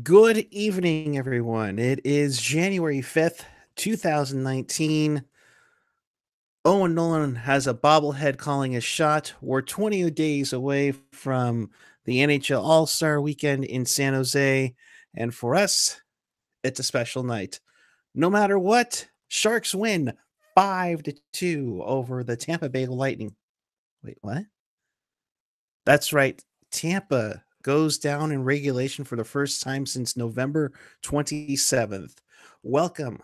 Good evening, everyone. It is January 5th, 2019. Owen Nolan has a bobblehead calling a shot. We're 20 days away from the NHL All-Star Weekend in San Jose, and for us, it's a special night. No matter what, Sharks win 5-2 over the Tampa Bay Lightning. Wait, what? That's right. Tampa goes down in regulation for the first time since November 27th. Welcome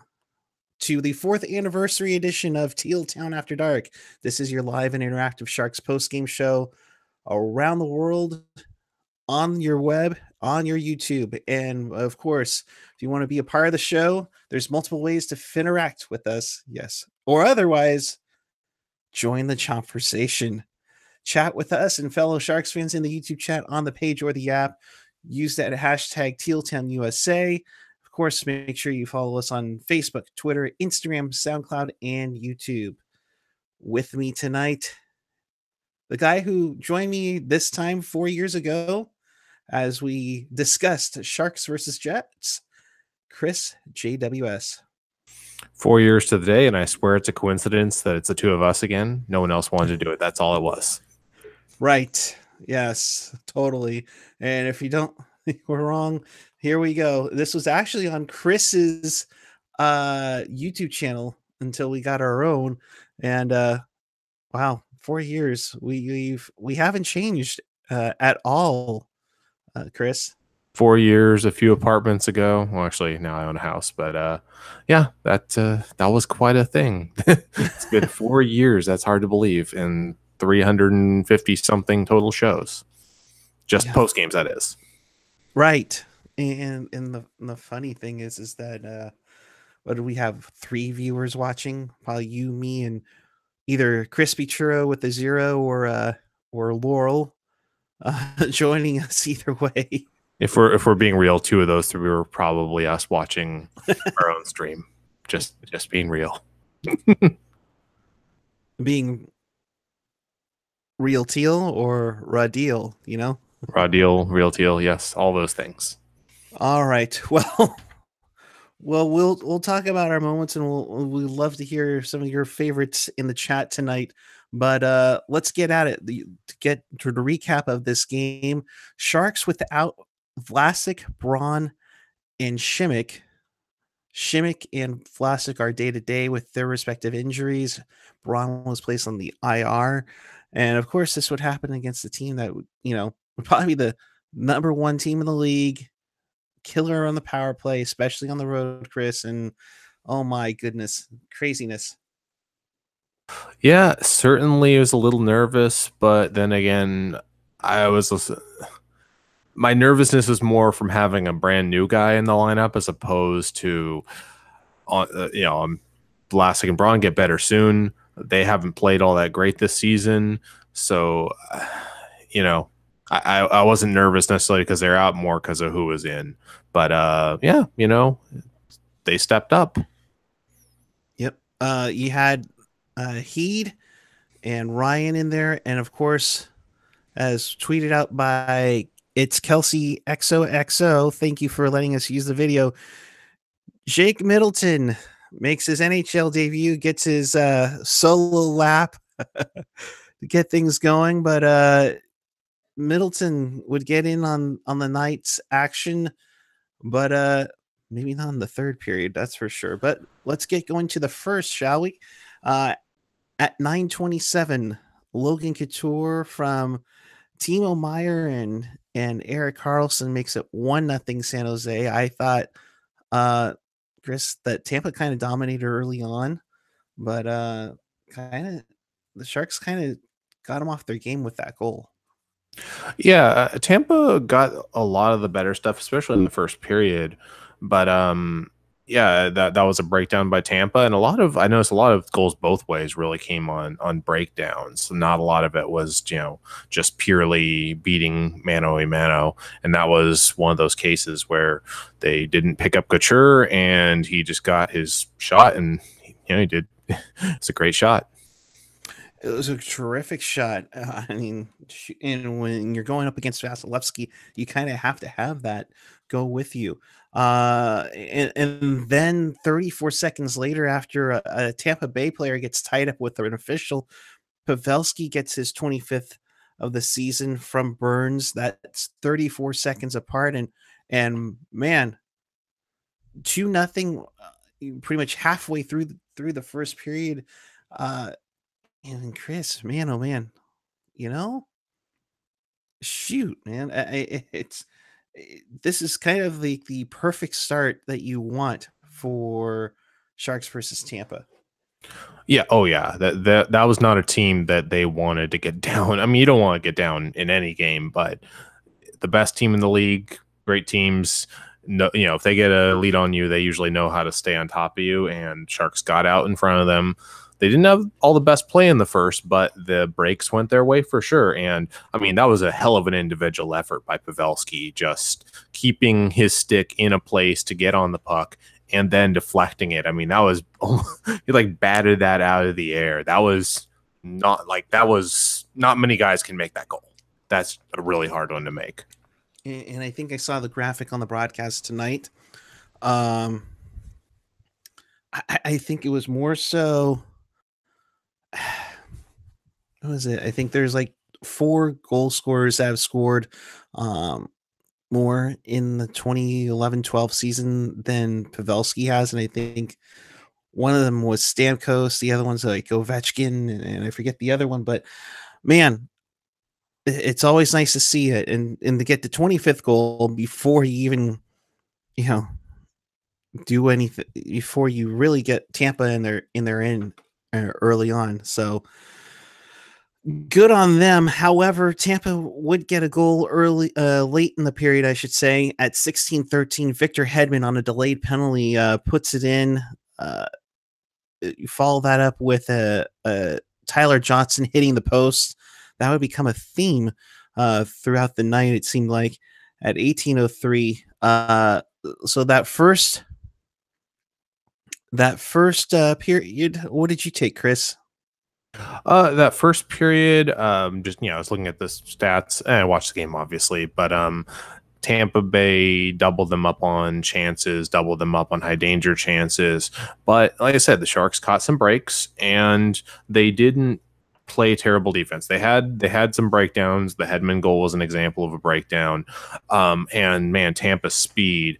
to the fourth anniversary edition of Teal Town After Dark. This is your live and interactive Sharks postgame show around the world, on your web, on your YouTube. And of course, if you want to be a part of the show, there's multiple ways to interact with us. Yes. Or otherwise, join the conversation. Chat with us and fellow Sharks fans in the YouTube chat on the page or the app. Use that hashtag TealTownUSA. Of course, make sure you follow us on Facebook, Twitter, Instagram, SoundCloud, and YouTube. With me tonight, the guy who joined me this time 4 years ago as we discussed Sharks versus Jets, Chris JWS. 4 years to the day, and I swear it's a coincidence that it's the two of us again. No one else wanted to do it. That's all it was. Right. Yes, totally. And if you don't think we're wrong, here we go. This was actually on Chris's YouTube channel until we got our own. And wow, 4 years. We haven't changed at all, Chris. 4 years, a few apartments ago. Well, actually, now I own a house, but yeah, that was quite a thing. It's been 4 years. That's hard to believe, and 350 something total shows, just post games. That is right. And the funny thing is that what do we have? 3 viewers watching? Probably you, me, and either Crispy Churro with a 0 or Laurel joining us either way. If we're being real, 2 of those 3 were probably us watching our own stream. Just being real. Being real Teal or raw deal, you know? Raw deal, real Teal, yes, all those things. All right. Well, we'll talk about our moments, and we'd love to hear some of your favorites in the chat tonight. But let's get at it. To get to the recap of this game, Sharks without Vlasic, Braun, and Šimik. Šimik and Vlasic are day-to-day with their respective injuries. Braun was placed on the IR. And of course, this would happen against a team that would probably be the number 1 team in the league. Killer on the power play, especially on the road, Chris. And oh my goodness, craziness. Yeah, certainly it was a little nervous, but then again, my nervousness was more from having a brand new guy in the lineup as opposed to, Vlasic and Braun get better soon. They haven't played all that great this season, so I wasn't nervous necessarily because they're out, more because of who was in. But yeah, they stepped up. Yep. You had Heed and Ryan in there, and of course, as tweeted out by It's Kelsey XOXO. Thank you for letting us use the video. Jake Middleton makes his NHL debut, gets his solo lap to get things going, but Middleton would get in on the night's action, but maybe not in the third period, that's for sure. But let's get going to the first, shall we? At 9:27, Logan Couture from Timo Meier and Erik Karlsson makes it 1-0 San Jose. I thought, Chris, that Tampa kind of dominated early on, but the Sharks kind of got them off their game with that goal. Yeah, Tampa got a lot of the better stuff, especially in the first period. But yeah, that was a breakdown by Tampa, and I noticed a lot of goals both ways really came on breakdowns. So not a lot of it was just purely beating mano a mano, and that was one of those cases where they didn't pick up Couture, and he just got his shot, and he did. It's a great shot. It was a terrific shot. I mean, and when you're going up against Vasilevsky, you kind of have to have that go with you. And then 34 seconds later, after a Tampa Bay player gets tied up with an official, Pavelski gets his 25th of the season from Burns. That's 34 seconds apart, and man, 2-0, pretty much halfway through the first period. Uh, and Chris, man, oh man, you know, shoot, man, this is kind of the perfect start that you want for Sharks versus Tampa. Yeah. Oh, yeah. That was not a team that they wanted to get down. I mean, you don't want to get down in any game, but the best team in the league, great teams. No, you know, if they get a lead on you, they usually know how to stay on top of you. And Sharks got out in front of them. They didn't have all the best play in the first, but the breaks went their way for sure. And I mean, that was a hell of an individual effort by Pavelski, just keeping his stick in a place to get on the puck and then deflecting it. I mean, that was he like batted that out of the air. That was not many guys can make that goal. That's a really hard one to make. And I think I saw the graphic on the broadcast tonight. I think it was more so. What was it? I think there's like 4 goal scorers that have scored more in the 2011-12 season than Pavelski has, and I think one of them was Stamkos, the other one's like Ovechkin, and I forget the other one, but man, it's always nice to see it, and to get the 25th goal before you even, you know, do anything, before you really get Tampa in their end early on. So good on them. However, Tampa would get a goal late in the period, I should say, at 16-13. Victor Hedman on a delayed penalty puts it in. You follow that up with a Tyler Johnson hitting the post. That would become a theme throughout the night, it seemed like, at 18:03. So that first period, what did you take, Chris? That first period, just I was looking at the stats and I watched the game obviously, but Tampa Bay doubled them up on chances, doubled them up on high danger chances. But like I said, the Sharks caught some breaks and they didn't play terrible defense. They had some breakdowns. The Hedman goal was an example of a breakdown. And man, Tampa's speed,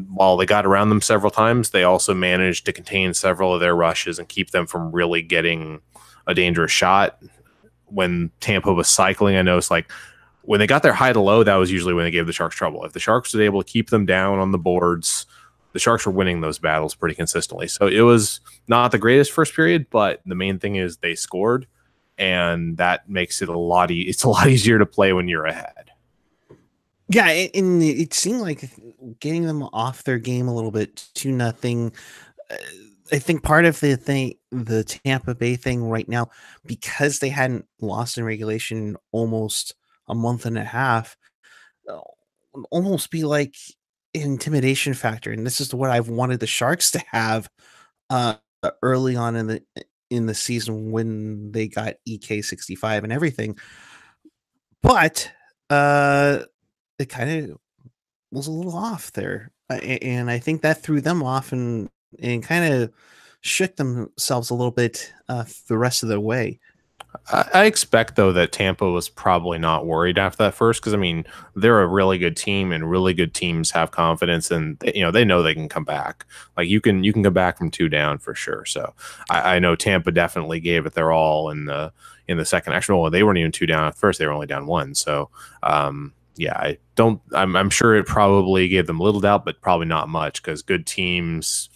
while they got around them several times, they also managed to contain several of their rushes and keep them from really getting a dangerous shot. When Tampa was cycling, I noticed like when they got their high to low, that was usually when they gave the Sharks trouble. If the Sharks were able to keep them down on the boards, the Sharks were winning those battles pretty consistently. So it was not the greatest first period, but the main thing is they scored, and that makes it it's a lot easier to play when you're ahead. Yeah, and it seemed like getting them off their game a little bit, 2-0. I think part of the Tampa Bay thing right now, because they hadn't lost in regulation almost a month and a half, almost be like an intimidation factor. And this is what I've wanted the Sharks to have early on in the season when they got EK65 and everything. But it kind of was a little off there, and I think that threw them off and kind of shook themselves a little bit the rest of the way. I expect though that Tampa was probably not worried after that first, because I mean they're a really good team and really good teams have confidence and they know they can come back. Like you can come back from 2 down for sure. So I know Tampa definitely gave it their all in the second. Actually, well, they weren't even 2 down at first; they were only down 1. So yeah, I'm sure it probably gave them a little doubt, but probably not much, because good teams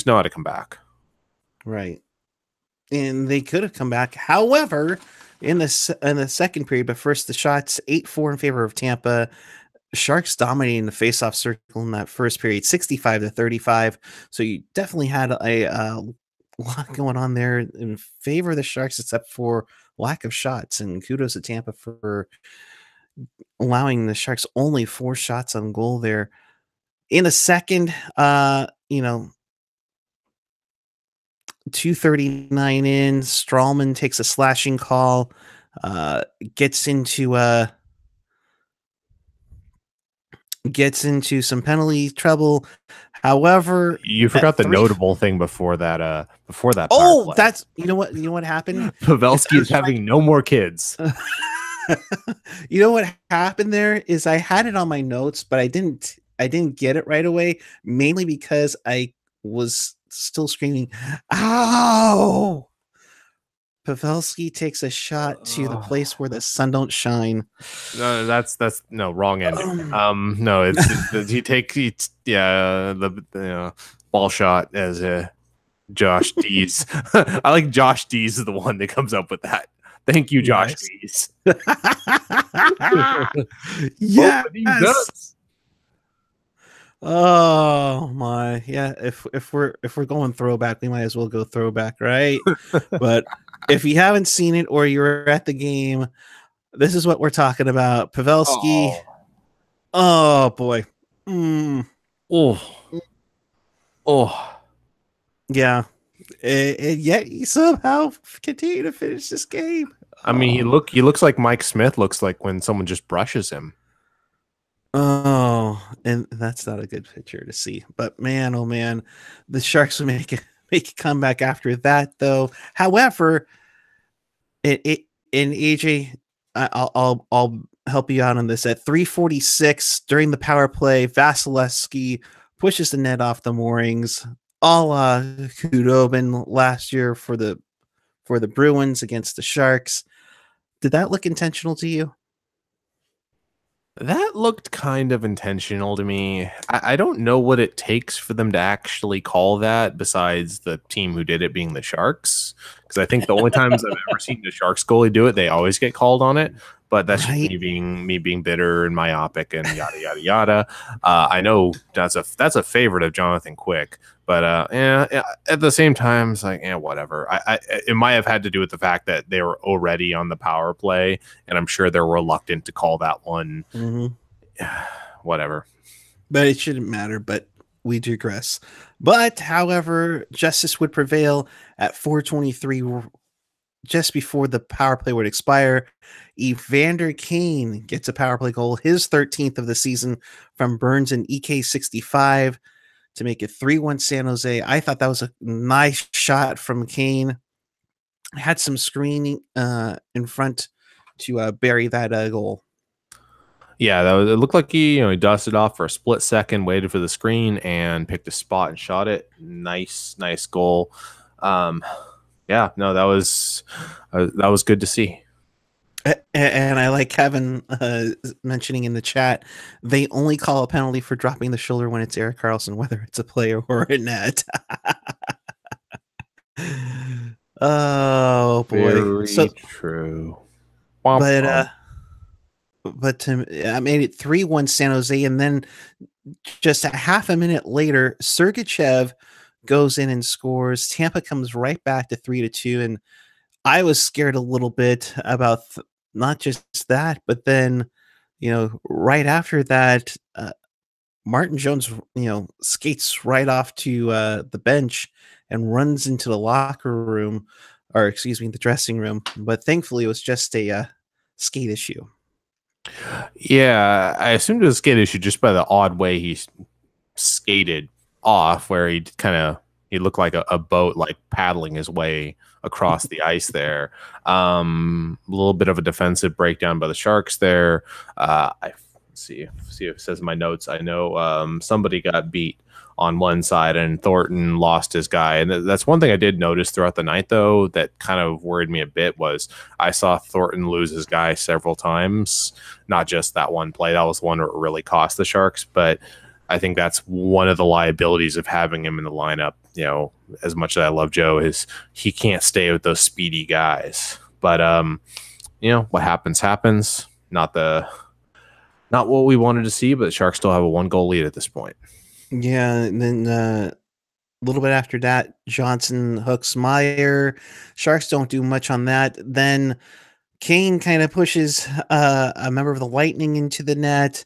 know how to come back. Right. And they could have come back. However, in the second period, but first the shots, 8-4 in favor of Tampa. Sharks dominating the faceoff circle in that first period, 65-35. So you definitely had a lot going on there in favor of the Sharks, except for lack of shots. And kudos to Tampa for allowing the Sharks only 4 shots on goal there. In the second, 2:39 in, Strawman takes a slashing call, gets into some penalty trouble. However, You forgot the notable thing before that power oh, play. that's you know what happened? Pavelski is having no more kids. You know what happened there is I had it on my notes, but I didn't get it right away, mainly because I was still screaming, "Ow!" Pavelski takes a shot to the place where the sun don't shine. No, that's no wrong ending. No, it's the ball shot as a Josh Dees. I like Josh Dees is the one that comes up with that. Thank you, Josh Dees. Yes. Oh my, yeah. If we're going throwback, we might as well go throwback, right? But if you haven't seen it or you're at the game, this is what we're talking about. Pavelski. Oh boy. Oh. Yeah. And yet he somehow continue to finish this game. I mean, he looks like Mike Smith looks like when someone just brushes him. Oh, and that's not a good picture to see. But man, oh man, the Sharks will make a comeback after that, though. However, it in AJ, I'll help you out on this. At 3:46 during the power play, Vasilevsky pushes the net off the moorings, a la Kuhre last year for the Bruins against the Sharks. Did that look intentional to you? That looked kind of intentional to me. I don't know what it takes for them to actually call that, besides the team who did it being the Sharks. Because I think the only times I've ever seen the Sharks goalie do it, they always get called on it. But that's just me being bitter and myopic and yada yada yada. I know that's a favorite of Jonathan Quick, but at the same time, it's like whatever. It might have had to do with the fact that they were already on the power play, and I'm sure they're reluctant to call that one. Mm-hmm. Whatever. But it shouldn't matter. But we digress. But however, justice would prevail at 4:23. Just before the power play would expire, Evander Kane gets a power play goal, his 13th of the season, from Burns and EK65 to make it 3-1 San Jose. I thought that was a nice shot from Kane. Had some screening in front to bury that goal. Yeah, it looked like he dusted off for a split second, waited for the screen, and picked a spot and shot it. Nice goal. Yeah, no, that was good to see. And I like Kevin mentioning in the chat, they only call a penalty for dropping the shoulder when it's Erik Karlsson, whether it's a player or a net. Oh boy, Very true. But I made it 3-1 San Jose, and then just a half a minute later, Sergachev goes in and scores. Tampa comes right back to 3-2, and I was scared a little bit about not just that, but then right after that, Martin Jones skates right off to the bench and runs into the locker room, or excuse me, the dressing room. But thankfully, it was just a skate issue. Yeah, I assumed it was a skate issue just by the odd way he skated off, where he looked like a boat, like paddling his way across the ice there. A little bit of a defensive breakdown by the Sharks there. I see if it says in my notes. I know somebody got beat on one side and Thornton lost his guy. And that's one thing I did notice throughout the night, though, that kind of worried me a bit, was I saw Thornton lose his guy several times, not just that one play. That was one where it really cost the Sharks, but I think that's one of the liabilities of having him in the lineup. As much as I love Joe, is he can't stay with those speedy guys. But what happens. Not what we wanted to see, but the Sharks still have a 1-goal lead at this point. Yeah, and then a little bit after that, Johnson hooks Meyer. Sharks don't do much on that. Then Kane kind of pushes a member of the Lightning into the net.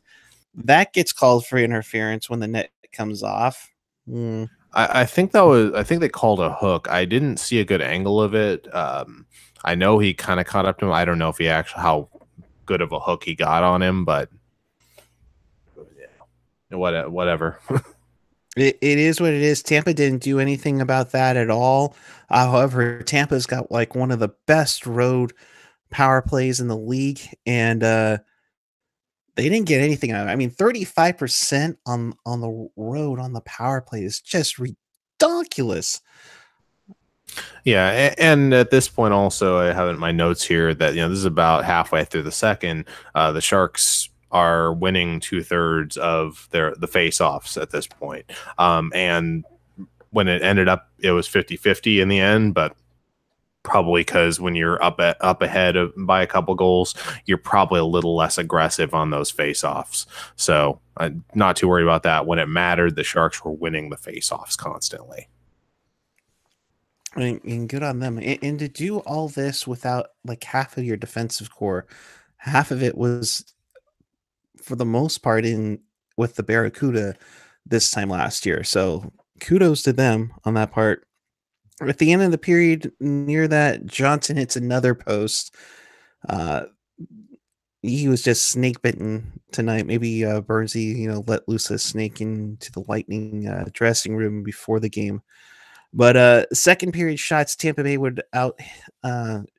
That gets called for interference when the net comes off. I think they called a hook. I didn't see a good angle of it. I know he kind of caught up to him. I don't know if he actually how good of a hook he got on him, but yeah, whatever. It is what it is. Tampa didn't do anything about that at all. However, Tampa's got like one of the best road power plays in the league, and they didn't get anything out of it. I mean, 35% on the road on the power play is just ridiculous. Yeah, and at this point, also, I have in my notes here that this is about halfway through the second. The Sharks are winning 2/3 of the face-offs at this point. And when it ended up, it was 50-50 in the end, but probably because when you're up ahead by a couple goals, you're probably a little less aggressive on those face-offs. So not too worried about that. When it mattered, the Sharks were winning the face-offs constantly. And good on them. And to do all this without like half of your defensive core, half of it was for the most part in with the Barracuda this time last year. So kudos to them on that part. At the end of the period, near that, Johnson hits another post. He was just snake bitten tonight. Maybe Burnsy, let loose a snake into the Lightning dressing room before the game. But second period shots, Tampa Bay would out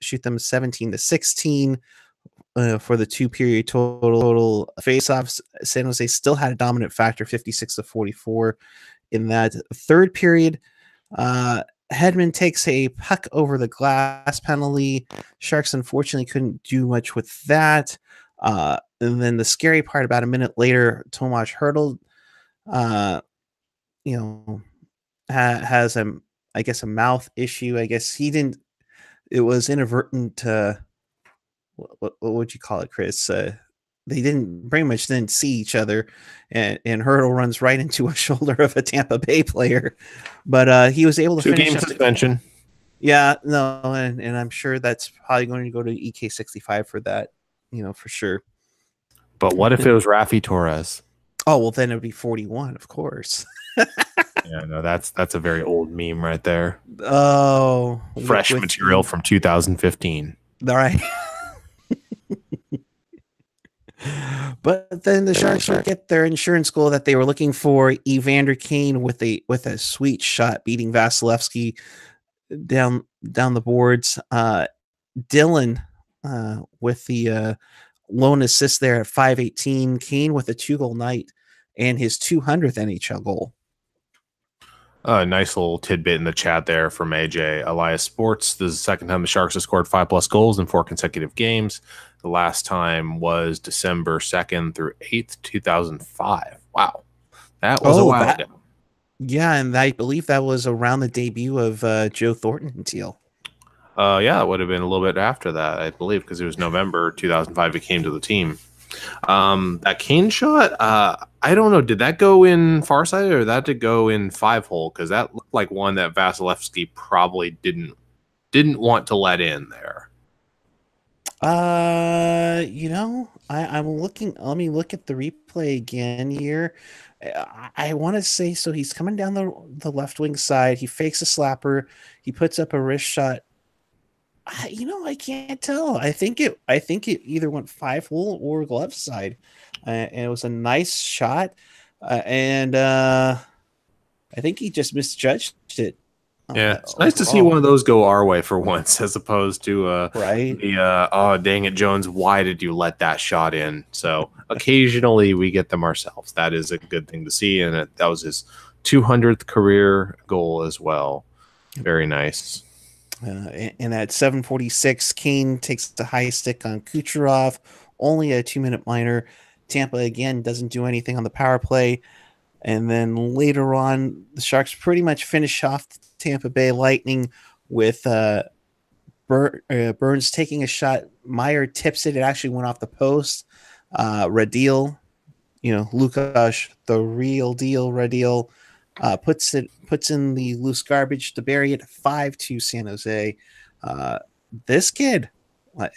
shoot them 17-16 for the 2-period total. Faceoffs, San Jose still had a dominant factor, 56-44 in that third period. Hedman takes a puck over the glass penalty. Sharks unfortunately couldn't do much with that. And then the scary part, about a minute later, Tomas Hertl, has a mouth issue. I guess he didn't. It was inadvertent. What would you call it, Chris? They didn't see each other, and Hertl runs right into a shoulder of a Tampa Bay player, but he was able to finish 2-game suspension. Yeah, no, and I'm sure that's probably going to go to EK65 for that, for sure. But what if it was Rafi Torres? Oh, well, then it would be 41, of course. Yeah, no, that's a very old meme right there. Oh, fresh material from 2015. All right. But then the Sharks get their insurance goal that they were looking for. Evander Kane with a sweet shot, beating Vasilevsky down the boards. Dylan with the lone assist there at 5:18. Kane with a 2-goal night and his 200th NHL goal. Nice little tidbit in the chat there from AJ Elias Sports. This is the second time the Sharks have scored 5+ goals in 4 consecutive games. The last time was December 2nd through 8th, 2005. Wow. That was a while ago. Yeah, and I believe that was around the debut of Joe Thornton and Teal. Yeah, it would have been a little bit after that, I believe, because it was November 2005 he came to the team. That Kane shot, I don't know, did that go in far side or that did go in 5-hole? Because that looked like one that Vasilevsky probably didn't want to let in there. I'm looking. Let me look at the replay again here. I want to say so. He's coming down the left wing side. He fakes a slapper. He puts up a wrist shot. I can't tell. I think it either went 5-hole or glove side, and it was a nice shot. And I think he just misjudged it. Yeah, it's nice to see one of those go our way for once, as opposed to right. Oh, dang it, Jones, why did you let that shot in? So occasionally we get them ourselves. That is a good thing to see, and that was his 200th career goal as well. Very nice. And at 7:46, Kane takes the high stick on Kucherov. Only a 2-minute minor. Tampa again doesn't do anything on the power play. And then later on, the Sharks pretty much finish off the Tampa Bay Lightning with Burns taking a shot. Meyer tips it. It actually went off the post. Radil, Lukash, the real deal, Radil, puts in the loose garbage to bury it. 5-2 San Jose. This kid,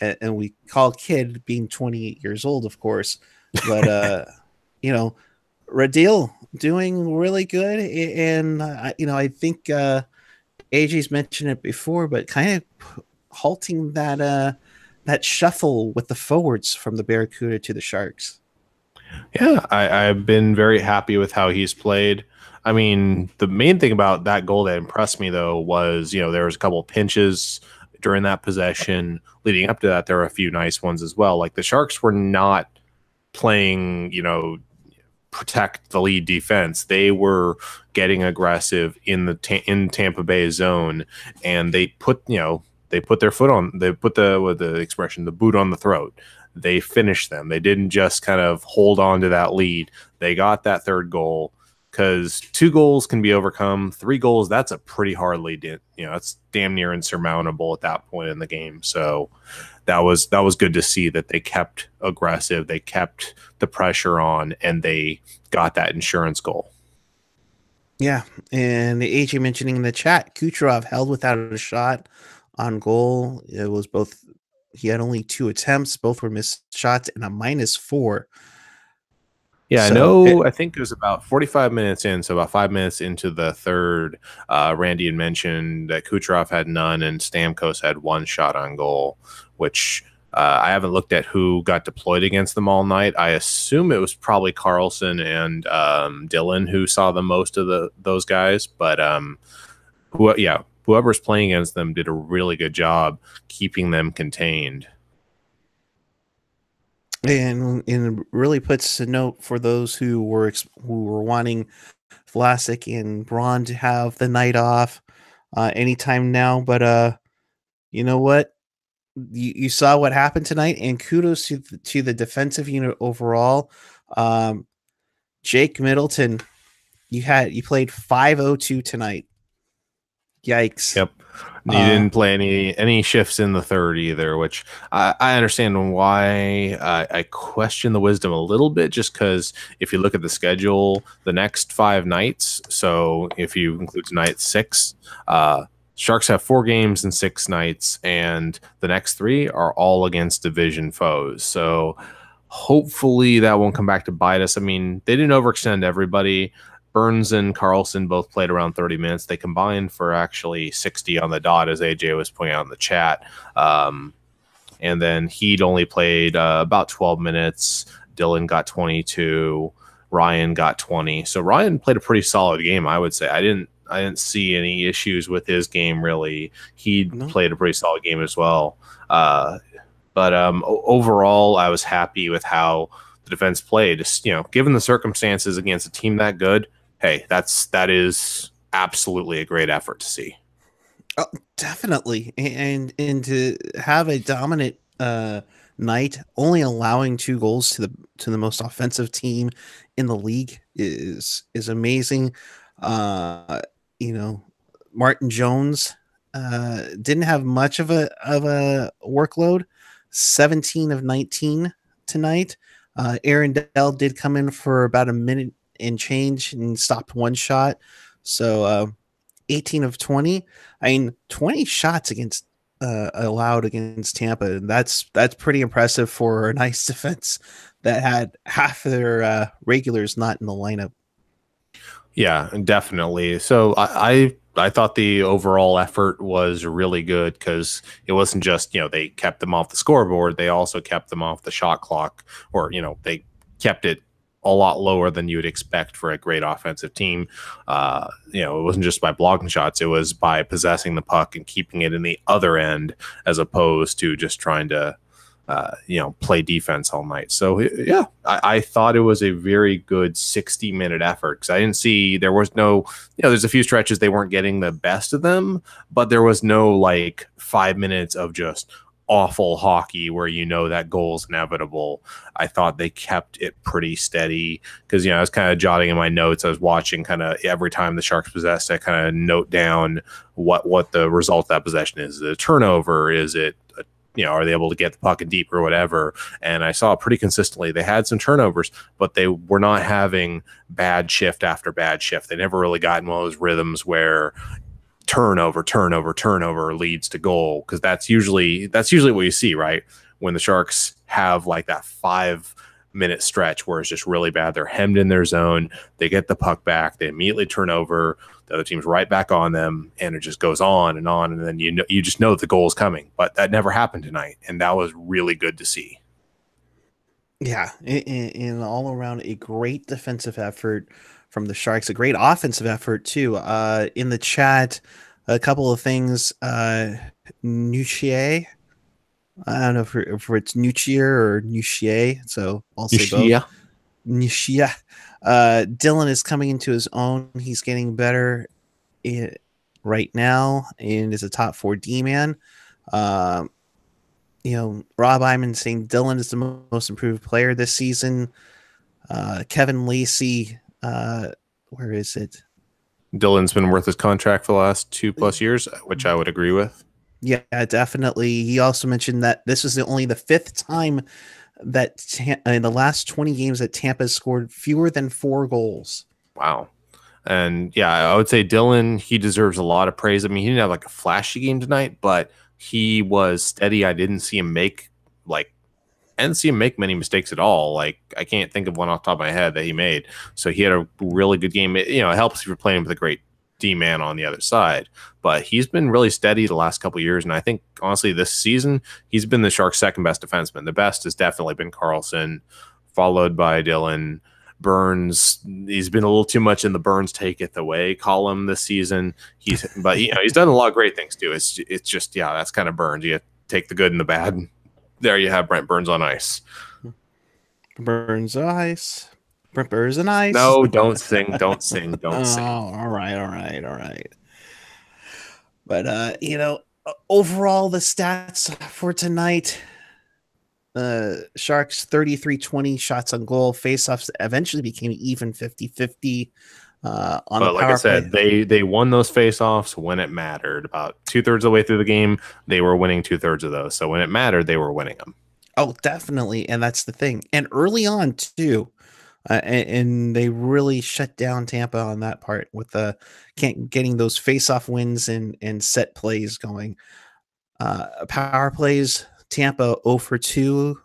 and we call kid being 28 years old, of course, but Radil doing really good, and I think AJ's mentioned it before, but kind of halting that shuffle with the forwards from the Barracuda to the Sharks. Yeah, I've been very happy with how he's played. I mean, the main thing about that goal that impressed me though was, there was a couple of pinches during that possession. Leading up to that, there were a few nice ones as well. Like the Sharks were not playing, protect the lead defense. They were getting aggressive in the in Tampa Bay zone, and they put their foot on, they put the expression, the boot on the throat. They finished them. They didn't just kind of hold on to that lead. They got that third goal, because 2 goals can be overcome. 3 goals, that's a pretty hard lead. It's damn near insurmountable at that point in the game. So that was good to see that they kept aggressive, they kept the pressure on, and they got that insurance goal. Yeah, and AJ mentioning in the chat, Kucherov held without a shot on goal. It was both. He had only 2 attempts. Both were missed shots and a -4. Yeah, I know. I think it was about 45 minutes in, so about 5 minutes into the third, Randy had mentioned that Kucherov had none and Stamkos had 1 shot on goal, which I haven't looked at who got deployed against them all night. I assume it was probably Carlson and Dylan who saw the most of those guys, but whoever's playing against them did a really good job keeping them contained. And it really puts a note for those who were wanting Vlasic and Braun to have the night off anytime now. But you know what? You saw what happened tonight, and kudos to the defensive unit overall. Jake Middleton, you played 5-0-2 tonight. Yikes. Yep. He didn't play any shifts in the third either, which I understand why. I question the wisdom a little bit, just because if you look at the schedule, the next 5 nights, so if you include tonight 6, Sharks have 4 games in 6 nights, and the next 3 are all against division foes. So hopefully that won't come back to bite us. I mean, they didn't overextend everybody. Burns and Carlson both played around 30 minutes. They combined for actually 60 on the dot, as AJ was pointing out in the chat. And then Heat only played about 12 minutes. Dylan got 22. Ryan got 20. So Ryan played a pretty solid game, I would say. I didn't see any issues with his game, really. He played a pretty solid game as well. But overall, I was happy with how the defense played. Just, given the circumstances against a team that good, hey, that is absolutely a great effort to see. Oh, definitely, and to have a dominant night, only allowing 2 goals to the most offensive team in the league is amazing. Martin Jones didn't have much of a workload, 17 of 19 tonight. Aaron Dell did come in for about a minute and change and stopped 1 shot. So 18 of 20. I mean, 20 shots allowed against Tampa. And that's pretty impressive for an ice defense that had half of their regulars not in the lineup. Yeah, definitely. So I thought the overall effort was really good, because it wasn't just, they kept them off the scoreboard. They also kept them off the shot clock, or, they kept it a lot lower than you would expect for a great offensive team. It wasn't just by blocking shots. It was by possessing the puck and keeping it in the other end, as opposed to just trying to play defense all night. So yeah, I thought it was a very good 60-minute effort, because I didn't see, there was no, there's a few stretches they weren't getting the best of them, but there was no like 5 minutes of just awful hockey where that goal's inevitable. I thought they kept it pretty steady, because I was kind of jotting in my notes. I was watching kind of every time the Sharks possessed, I kind of note down what the result of that possession is. Is it a turnover? Is it are they able to get the puck in deep or whatever? And I saw pretty consistently they had some turnovers, but they were not having bad shift after bad shift. They never really got in one of those rhythms where turnover leads to goal, because that's usually what you see, right? When the Sharks have like that 5 minute stretch where it's just really bad. They're hemmed in their zone. They get the puck back. They immediately turn over. The other team's right back on them, and it just goes on. And then you just know the goal is coming. But that never happened tonight, and that was really good to see. Yeah, in all around a great defensive effort from the Sharks, a great offensive effort too. In the chat, a couple of things. Nuchier, I don't know if it's Nuchier or Nuchier, so I'll say both. Nuchier. Dylan is coming into his own. He's getting better right now and is a top 4 D man. Rob Iman saying Dylan is the most improved player this season. Kevin Lacey, where is it? Dylan's been worth his contract for the last 2+ years, which I would agree with. Yeah, definitely. He also mentioned that this was only the 5th time that in the last 20 games that Tampa has scored fewer than 4 goals. Wow. And yeah, I would say Dylan, he deserves a lot of praise. I mean, he didn't have like a flashy game tonight, but he was steady. I didn't see him make many mistakes at all. Like, I can't think of one off the top of my head that he made. So he had a really good game. It helps if you're playing with a great D-man on the other side. But he's been really steady the last couple of years, and I think, honestly, this season, he's been the Sharks' second-best defenseman. The best has definitely been Carlson, followed by Dylan. Burns, he's been a little too much in the Burns take it away column this season. He's done a lot of great things too. It's just, yeah, that's kind of Burns. You have to take the good and the bad. There you have Brent Burns on ice. Burns on ice. Brent Burns on ice. No, don't sing. Don't sing. Don't sing. All right. But overall, the stats for tonight. Sharks 33-20 shots on goal. Faceoffs eventually became even 50-50 on the like power I said, play. they won those faceoffs when it mattered. About 2/3 of the way through the game, they were winning 2/3 of those. So when it mattered, they were winning them. Oh, definitely, and that's the thing. And early on too, and they really shut down Tampa on that part with getting those faceoff wins and set plays going. Power plays. Tampa 0 for 2.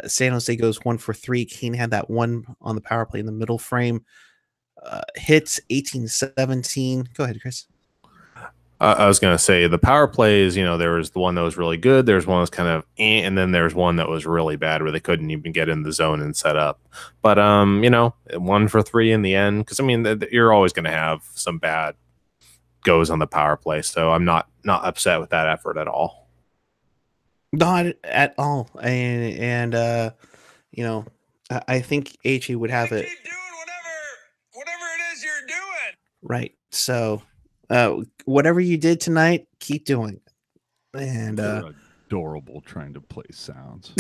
San Jose goes 1 for 3. Kane had that one on the power play in the middle frame. Hits 18-17. Go ahead, Chris. I was going to say the power plays, there was the one that was really good. There's one that was kind of and then there's one that was really bad where they couldn't even get in the zone and set up. But, 1 for 3 in the end, because, you're always going to have some bad goes on the power play. So I'm not upset with that effort at all. Not at all. And I think AJ would have it. Keep doing whatever it is you're doing. Right. So whatever you did tonight, keep doing. And you're adorable trying to play sounds.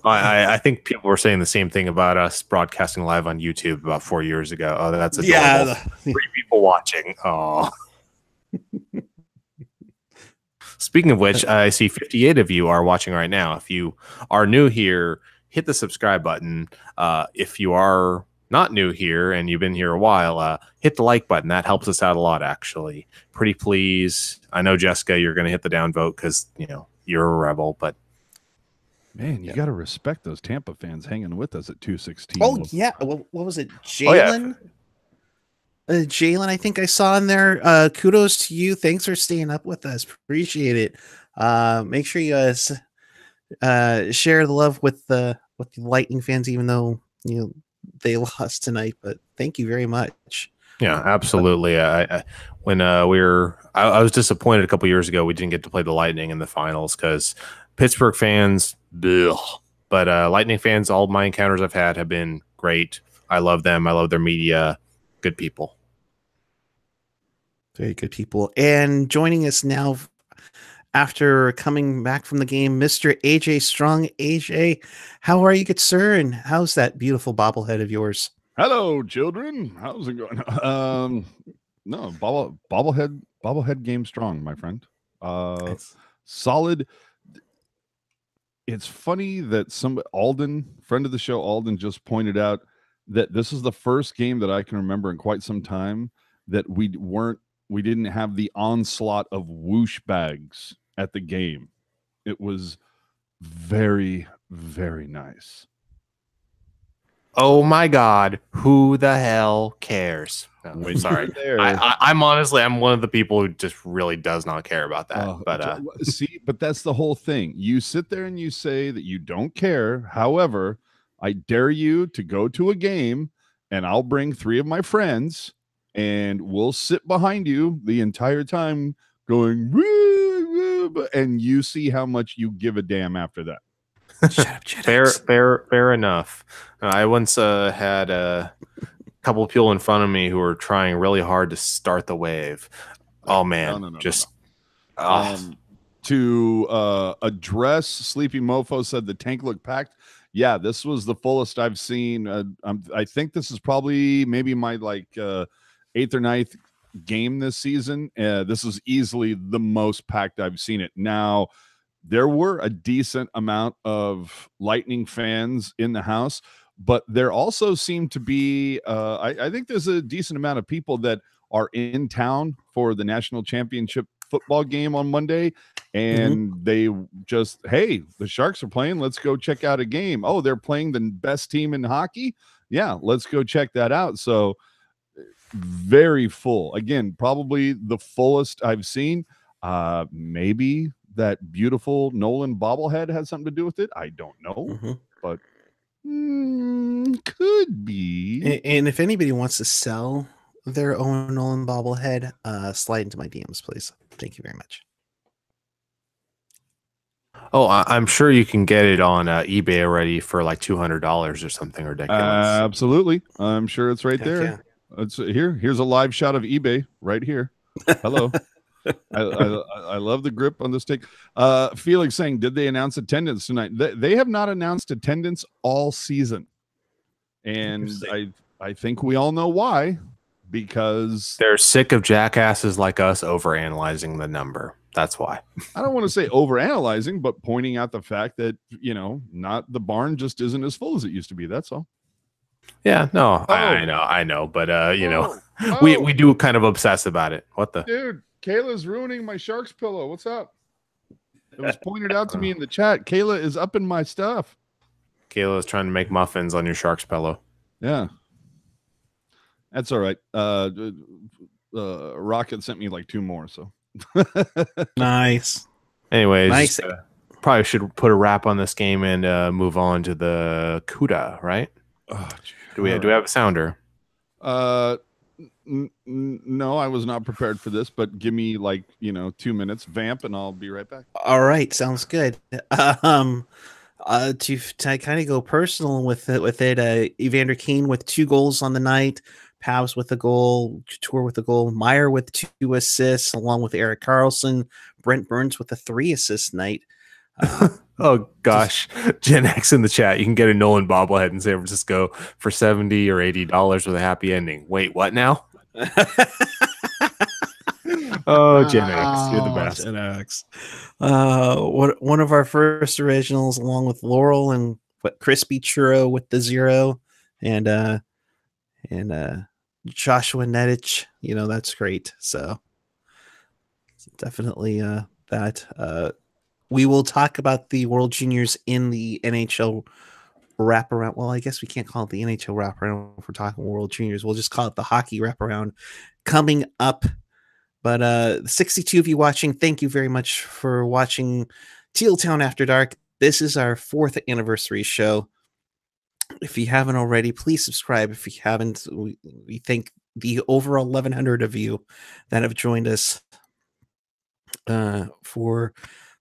I think people were saying the same thing about us broadcasting live on YouTube about 4 years ago. Oh, that's adorable. Yeah. 3 people watching. Oh. Speaking of which, I see 58 of you are watching right now. If you are new here, hit the subscribe button. If you are not new here and you've been here a while, hit the like button. That helps us out a lot, actually. Pretty please. I know, Jessica, you're going to hit the downvote because, you're a rebel, but man, you got to respect those Tampa fans hanging with us at 216. Oh, yeah. What was it? Jalen? Oh, yeah. Jalen, I think I saw in there. Kudos to you. Thanks for staying up with us. Appreciate it. Make sure you guys share the love with the Lightning fans, even though they lost tonight. But thank you very much. Yeah, absolutely. I was disappointed a couple years ago we didn't get to play the Lightning in the finals because Pittsburgh fans, ugh. But Lightning fans, all my encounters I've had have been great. I love them. I love their media. Good people. Very good people. And joining us now after coming back from the game, Mr. AJ Strong. AJ, how are you, good sir? And how's that beautiful bobblehead of yours? Hello, children. How's it going? No, bobblehead game strong, my friend. Nice. Solid. It's funny that Alden, friend of the show, Alden, just pointed out that this is the first game that I can remember in quite some time that we didn't have the onslaught of whoosh bags at the game. It was very, very nice. Oh my God, who the hell cares? No, When sorry. you're there, I'm honestly, I'm one of the people who just really does not care about that. But see, but that's the whole thing. You sit there and you say that you don't care. However, I dare you to go to a game, and I'll bring 3 of my friends, and we'll sit behind you the entire time, going woo, woo, and you see how much you give a damn after that. Shut up, JetX. fair enough. I once had a couple of people in front of me who were trying really hard to start the wave. Oh man, No. To address Sleepy Mofo said the tank looked packed. Yeah, this was the fullest I've seen. I think this is probably maybe my 8th or 9th game this season. This is easily the most packed I've seen it. Now, there were a decent amount of Lightning fans in the house, but there also seemed to be, I think there's a decent amount of people that are in town for the national championship football game on Monday, and they just, hey, the Sharks are playing, let's go check out a game. Oh, they're playing the best team in hockey, yeah, let's go check that out. So very full again, probably the fullest I've seen. Maybe that beautiful Nolan bobblehead has something to do with it, I don't know. But could be. And if anybody wants to sell their own Nolan bobblehead, slide into my DMs, please. Thank you very much. Oh, I'm sure you can get it on eBay already for like $200 or something ridiculous. Absolutely, I'm sure it's right Heck there. yeah. It's here's a live shot of eBay right here. Hello. I love the grip on this stick. Felix saying, did they announce attendance tonight? They have not announced attendance all season, and I think we all know why. Because they're sick of jackasses like us overanalyzing the number. That's why. I don't want to say overanalyzing, but pointing out the fact that, not the barn just isn't as full as it used to be. That's all. Yeah, no, I know, but we do kind of obsess about it. What the dude? Kayla's ruining my Sharks pillow. What's up? It was pointed out to me in the chat. Kayla is up in my stuff. Kayla is trying to make muffins on your Sharks pillow. Yeah. That's all right. Rocket sent me like 2 more, so Nice. Anyways, Nice. Probably should put a wrap on this game and move on to the Kuhre, right? Oh, do we have a sounder? No, I was not prepared for this, but give me 2 minutes, vamp, and I'll be right back. All right, sounds good. To kind of go personal with it, Evander Kane with 2 goals on the night, Pavs with a goal, Couture with a goal, Meyer with 2 assists, along with Erik Karlsson, Brent Burns with a 3 assist night. Oh gosh, Gen X in the chat. You can get a Nolan bobblehead in San Francisco for $70 or $80 with a happy ending. Wait, what now? Oh, Gen X, you're the best. Gen X. One of our first originals, along with Laurel and Crispy Churro with the 0, and Joshua Nedich. That's great. So definitely that. We will talk about the World Juniors in the NHL wraparound. Well, I guess we can't call it the NHL wraparound if we're talking World Juniors. We'll just call it the hockey wraparound coming up. But 62 of you watching, thank you very much for watching Teal Town After Dark. This is our 4th anniversary show. If you haven't already, please subscribe. If you haven't, we thank the over 1,100 of you that have joined us for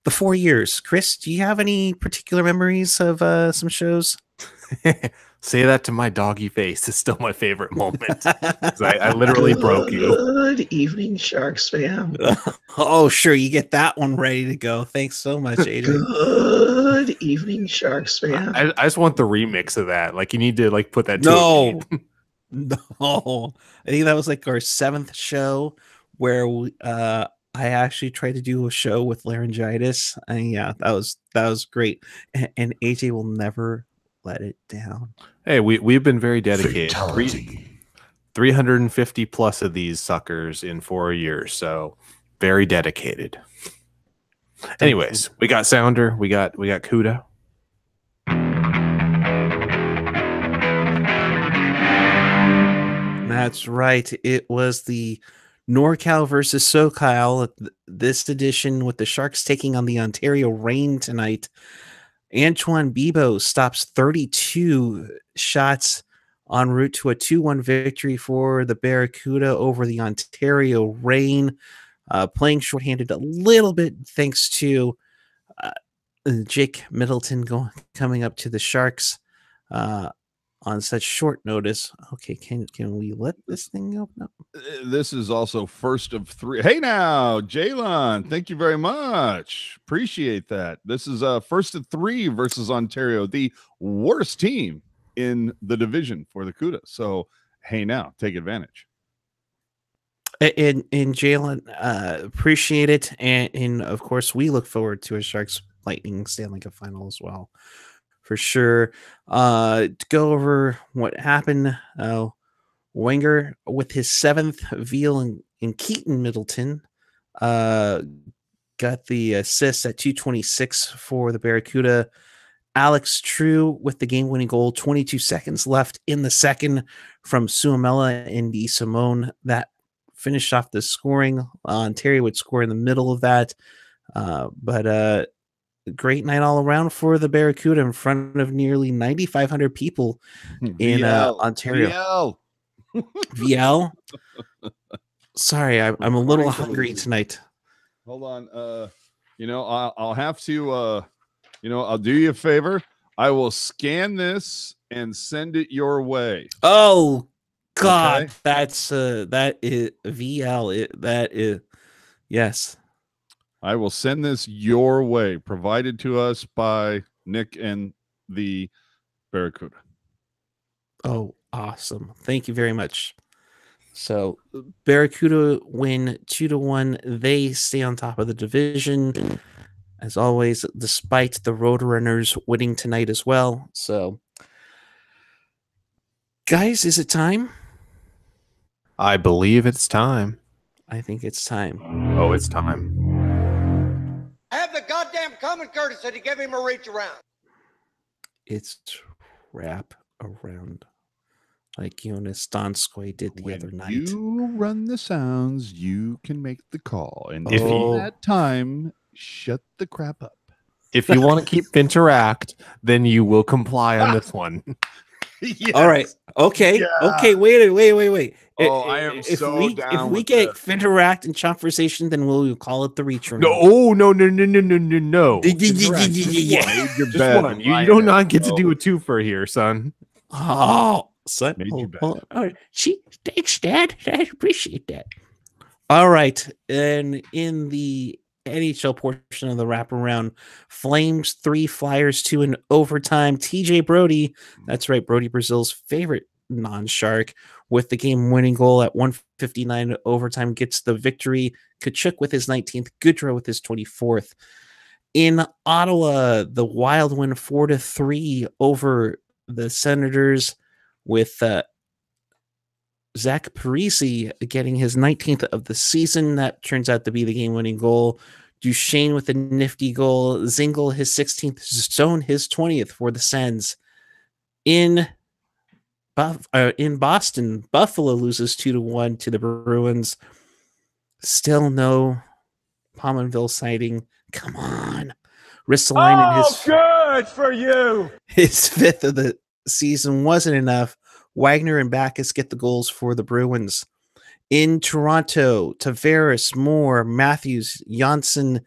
the 4 years. Chris, do you have any particular memories of some shows? Say that to my doggy face. It's still my favorite moment. I literally broke you. Good evening, Sharks fam. Oh, sure. You get that one ready to go. Thanks so much, Adrian. Good evening, Sharks fam. I just want the remix of that. Like, you need to put that. No. I think that was like our 7th show where I actually tried to do a show with laryngitis. And yeah, that was great. And AJ will never let it down. Hey, we've been very dedicated. 350 plus of these suckers in 4 years, so very dedicated. Anyways, we got Sounder, we got Kuhre. That's right. It was the NorCal versus SoCal. This edition with the Sharks taking on the Ontario Reign tonight. Antoine Bibeau stops 32 shots en route to a 2-1 victory for the Barracuda over the Ontario Reign. Playing shorthanded a little bit thanks to Jake Middleton coming up to the Sharks on such short notice. Okay, can we let this thing open up? This is also first of three. Hey now, Jalen, thank you very much. Appreciate that. This is first of three versus Ontario, the worst team in the division for the CUDA. So hey now, take advantage. And Jalen, appreciate it. And of course, we look forward to a Sharks Lightning Stanley Cup final as well. For sure. To go over what happened, Wenger with his 7th VL in Keaton Middleton got the assist at 2:26 for the Barracuda. Alex True with the game-winning goal, 22 seconds left in the second from Suomela and DeSimone. That finished off the scoring. Ontario would score in the middle of that. But great night all around for the Barracuda in front of nearly 9,500 people in Ontario. VL. Sorry, I'm a little hungry tonight. Hold on. I'll have to, I'll do you a favor. I will scan this and send it your way. Oh, God. Okay. That is VL. That is, yes. I will send this your way, provided to us by Nick and the Barracuda. Oh, awesome. Thank you very much. So Barracuda win 2-1. They stay on top of the division, as always, despite the Roadrunners winning tonight as well. So, guys, is it time? I believe it's time. I think it's time. Oh, it's time. I have the goddamn common courtesy to give him a reach around. It's wrap around, like Jonas Donskoy did the other night. You run the sounds, you can make the call. And If if you- that time, shut the crap up. If you want to keep Interact, then you will comply on this one. Yes. All right. Okay. Yeah. Okay. Wait. Oh, I am If so we down with get this. Finteract and conversation, then we'll call it the reach room. No, oh, no. Yeah. Made your Just bed, one. You Ryan. do not get to Oh. do a twofer here, son. Oh, son. Made you bad. All right. Thanks, Dad. I appreciate that. All right. And in the NHL portion of the wraparound, Flames 3, Flyers 2 in overtime. TJ Brody, that's right, Brody Brazil's favorite non-Shark, with the game-winning goal at 1:59 overtime, gets the victory. Kachuk with his 19th, Goodrow with his 24th. In Ottawa, the Wild win 4-3 over the Senators, with Zach Parise getting his 19th of the season. That turns out to be the game-winning goal. Duchesne with a nifty goal. Zingle his 16th. Stone his 20th for the Sens. In Boston, Buffalo loses 2-1 to the Bruins. Still no Pominville sighting. Come on. Ristolainen, good for you. his 5th of the season wasn't enough. Wagner and Backus get the goals for the Bruins. In Toronto, Tavares, Moore, Matthews, Janssen,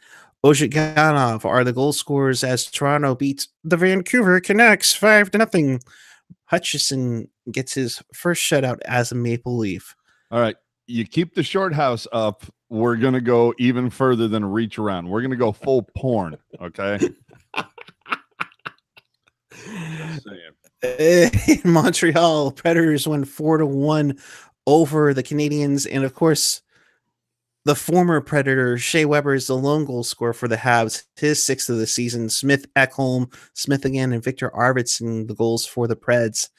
Ozhiganov are the goal scorers as Toronto beats the Vancouver Canucks 5-0. Hutchison gets his first shutout as a Maple Leaf. All right. You keep the short house up. We're going to go even further than a reach around. We're going to go full porn. Okay. Just saying. In Montreal, Predators win 4-1 over the Canadiens. And of course, the former Predator, Shea Weber, is the lone goal scorer for the Habs, his 6th of the season. Smith, Ekholm, Smith again, and Victor Arvidsson, the goals for the Preds.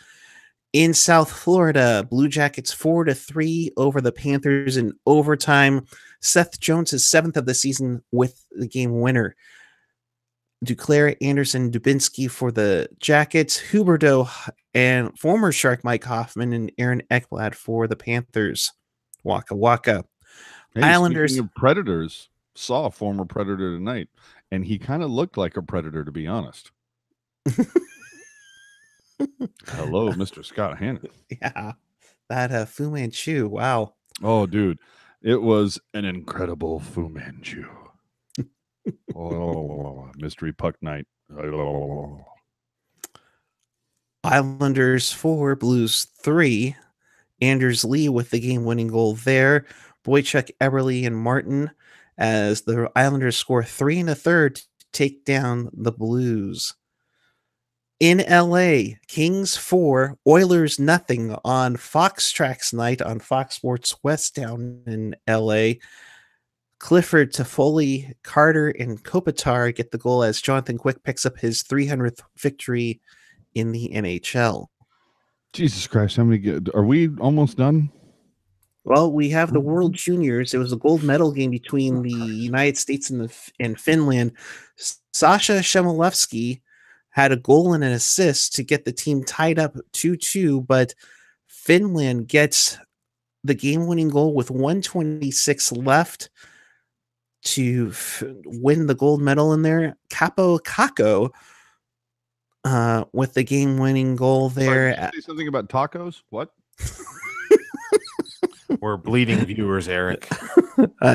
In South Florida, Blue Jackets 4-3 over the Panthers in overtime. Seth Jones is 7th of the season with the game winner. Duclair, Anderson, Dubinsky for the Jackets, Huberdeau, and former Shark Mike Hoffman and Aaron Ekblad for the Panthers. Waka waka. Hey, Islanders. speaking of Predators, saw a former Predator tonight, and he kind of looked like a Predator, to be honest. Hello, Mr. Scott Hannon. Yeah, that Fu Manchu. Wow. Oh, dude, it was an incredible Fu Manchu. Oh, mystery puck night. Oh. Islanders 4, Blues 3. Anders Lee with the game-winning goal there. Boychuk, Eberle, and Martin as the Islanders score 3 1/3 to take down the Blues. In LA, Kings 4, Oilers nothing on Fox Tracks night on Fox Sports West down in LA. Clifford, Toffoli, Carter, and Kopitar get the goal as Jonathan Quick picks up his 300th victory in the NHL. Jesus Christ, how many good? Are we almost done? Well, we have the World Juniors. It was a gold medal game between the United States and Finland. Sasha Shemolevsky had a goal and an assist to get the team tied up 2-2, but Finland gets the game-winning goal with 1:26 left to win the gold medal in there. Capo Kakko with the game-winning goal there. Sorry, did you say something about tacos? What? We're bleeding viewers, Erik.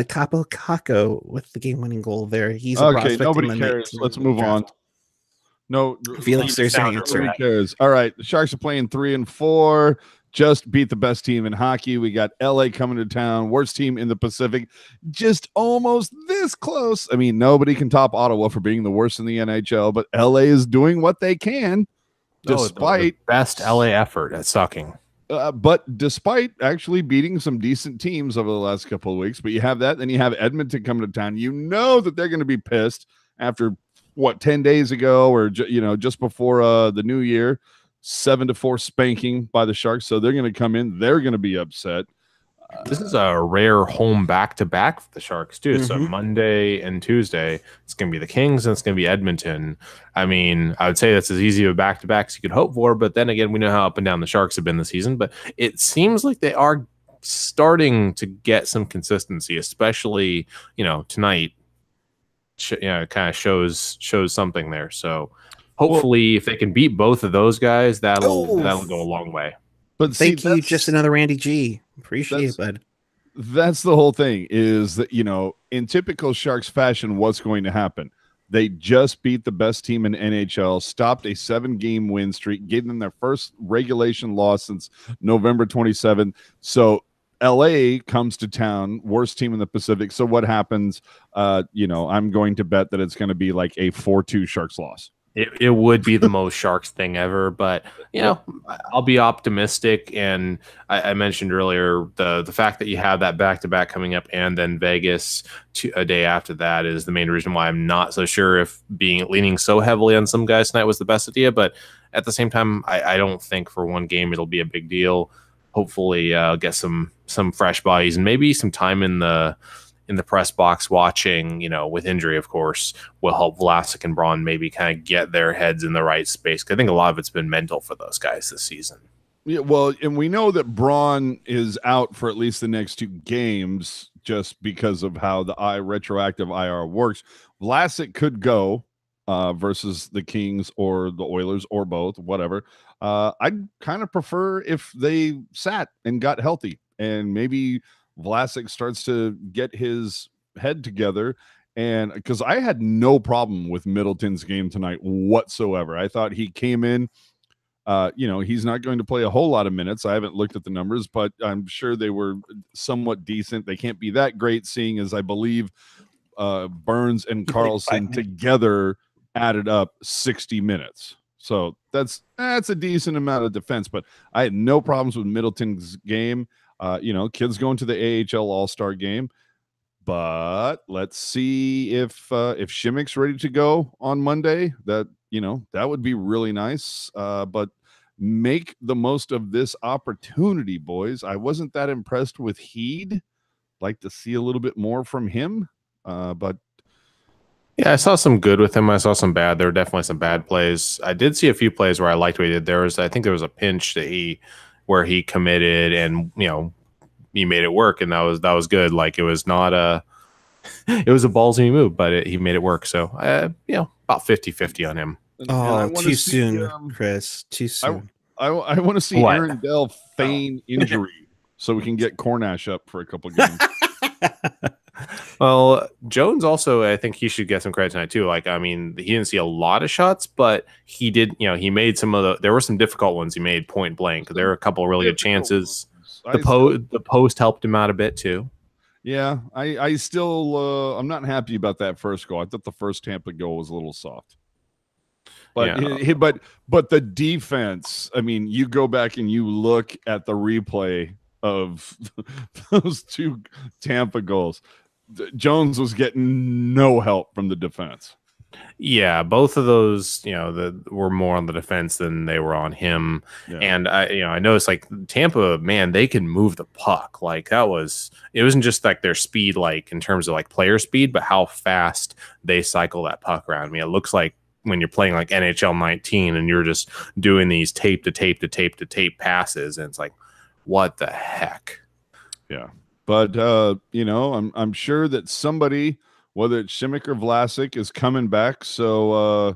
Capo Kakko with the game-winning goal there. He's a Okay, prospect. nobody cares. Let's move on. No, Felix, there's your Sounder, answer. nobody cares. All right, the Sharks are playing 3 and 4. Just beat the best team in hockey. We got LA coming to town, worst team in the Pacific, just almost this close. I mean, nobody can top Ottawa for being the worst in the NHL, but LA is doing what they can, despite the best LA effort at sucking. But despite actually beating some decent teams over the last couple of weeks. But you have that, then you have Edmonton coming to town. You know that they're going to be pissed after 10 days ago, or just before the new year. 7-4 spanking by the Sharks, so they're going to come in. They're going to be upset. This is a rare home back-to-back for the Sharks, too. So Monday and Tuesday, it's going to be the Kings and it's going to be Edmonton. I mean, I would say that's as easy of a back-to-back as you could hope for, but then again, we know how up and down the Sharks have been this season, but it seems like they are starting to get some consistency, especially, tonight, it kind of shows something there. So hopefully, if they can beat both of those guys, that'll go a long way. But thank you, just another Randy G. Appreciate it, bud. That's the whole thing. Is that in typical Sharks fashion, what's going to happen? They just beat the best team in NHL, stopped a 7-game win streak, gave them their first regulation loss since November 27th. So LA comes to town, worst team in the Pacific. So what happens? I'm going to bet that it's going to be like a 4-2 Sharks loss. It would be the most Sharks thing ever, but I'll be optimistic. And I mentioned earlier the fact that you have that back-to-back coming up, and then Vegas a day after that is the main reason why I'm not so sure if leaning so heavily on some guys tonight was the best idea. But at the same time, I don't think for one game it'll be a big deal. Hopefully, get some fresh bodies and maybe some time in the press box watching, with injury, of course, will help Vlasic and Braun maybe kind of get their heads in the right space. I think a lot of it's been mental for those guys this season. Yeah, well, and we know that Braun is out for at least the next 2 games just because of how the retroactive IR works. Vlasic could go versus the Kings or the Oilers or both, whatever. I'd kind of prefer if they sat and got healthy, and maybe Vlasic starts to get his head together. And because I had no problem with Middleton's game tonight whatsoever. I thought he came in, he's not going to play a whole lot of minutes. I haven't looked at the numbers, but I'm sure they were somewhat decent. They can't be that great, seeing as I believe Burns and Carlson together added up 60 minutes. So that's a decent amount of defense, but I had no problems with Middleton's game. Kids going to the AHL All-Star game, but let's see if Shimmick's ready to go on Monday. That would be really nice. But make the most of this opportunity, boys. I wasn't that impressed with Heed like to see a little bit more from him. But yeah, I saw some good with him. I saw some bad. There were definitely some bad plays. I did see a few plays where I liked what he did. I think there was a pinch where he committed and, he made it work, and that was good. Like, it was not it was a ballsy move, but he made it work. So, about 50-50 on him. Oh, too soon, Chris. Too soon. I want to see What? Aaron Dell feign injury so we can get Cornash up for a couple games. Well, Jones also, I think he should get some credit tonight too. Like, I mean, he didn't see a lot of shots, but he did. He made there were some difficult ones he made point blank. There were a couple of really good chances. The post helped him out a bit too. Yeah, I still I'm not happy about that first goal. I thought the first Tampa goal was a little soft. But but the defense, I mean, you go back and you look at the replay of those two Tampa goals. Jones was getting no help from the defense. Yeah, both of those, were more on the defense than they were on him. Yeah. And I noticed, like, Tampa, man, they can move the puck. Like, it wasn't just like their speed, like in terms of like player speed, but how fast they cycle that puck around. I mean, it looks like when you're playing like NHL 19 and you're just doing these tape to tape to tape to tape passes, and it's like, what the heck? Yeah. But, I'm sure that somebody, whether it's Simic or Vlasic, is coming back. So,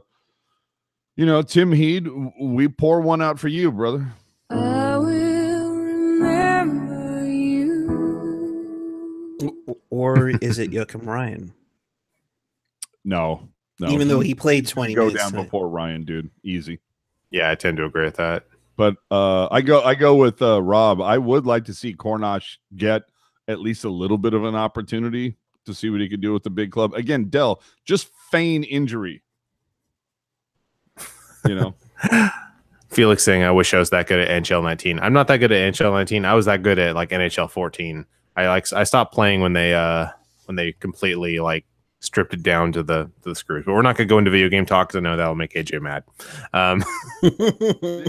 Tim Heed, we pour one out for you, brother. I will remember you. Or is it Joachim Ryan? No. Even though he played 20 minutes. Go down before Ryan, dude. Easy. Yeah, I tend to agree with that. But I go with Rob. I would like to see Cornash get at least a little bit of an opportunity to see what he could do with the big club. Again, Dell, just feign injury. Felix saying, I wish I was that good at NHL 19. I'm not that good at NHL 19. I was that good at like NHL 14. I stopped playing when they completely like stripped it down to the screws. But we're not going to go into video game talk because I know that'll make AJ mad.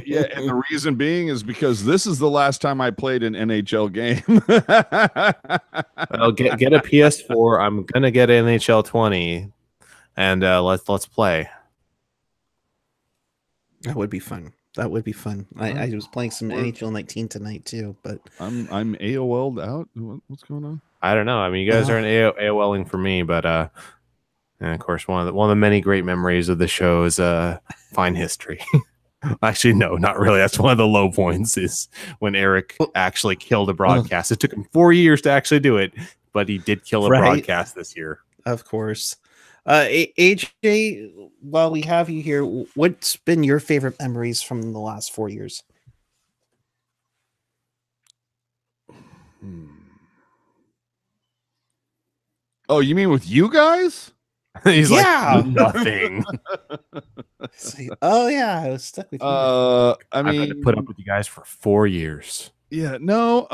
Yeah, and the reason being is because this is the last time I played an NHL game. I'll get a PS4. I'm gonna get an NHL 20, and let's play. That would be fun. I was playing some NHL 19 tonight too, but I'm AOL'd out. What's going on? I don't know. I mean, you guys aren't AOLing for me, but and of course, one of the many great memories of the show is fine history. Actually, no, not really. That's one of the low points is when Erik actually killed a broadcast. It took him 4 years to actually do it, but he did kill a broadcast this year. Of course. AJ, while we have you here, what's been your favorite memories from the last 4 years? Oh, you mean with you guys? He's like, nothing. Oh yeah, I was stuck with you. I mean, I've had to put up with you guys for 4 years. Yeah, no.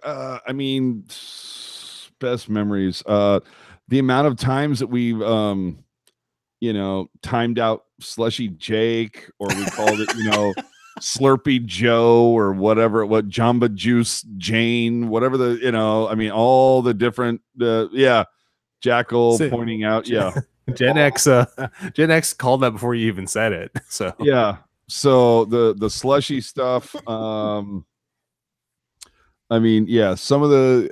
I mean, best memories. The amount of times that we've, timed out Slushy Jake, or we called it, Slurpy Joe, or whatever, what Jamba Juice Jane, whatever I mean, all the different, Jackal pointing out, Gen X called that before you even said it. So yeah, so the slushy stuff. I mean, yeah, some of the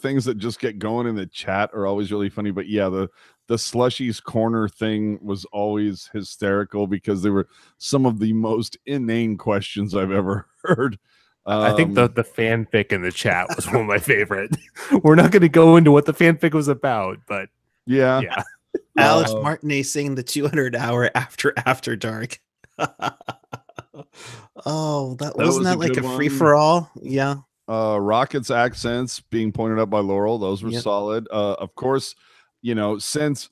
things that just get going in the chat are always really funny. But yeah, the Slushies corner thing was always hysterical because they were some of the most inane questions I've ever heard. I think the fanfic in the chat was one of my favorite. We're not going to go into what the fanfic was about, but yeah. Alex Martinet saying the 200-hour after dark. Oh, that wasn't that like a free for all? Yeah. Rocket's accents being pointed out by Laurel, those were solid. Of course, since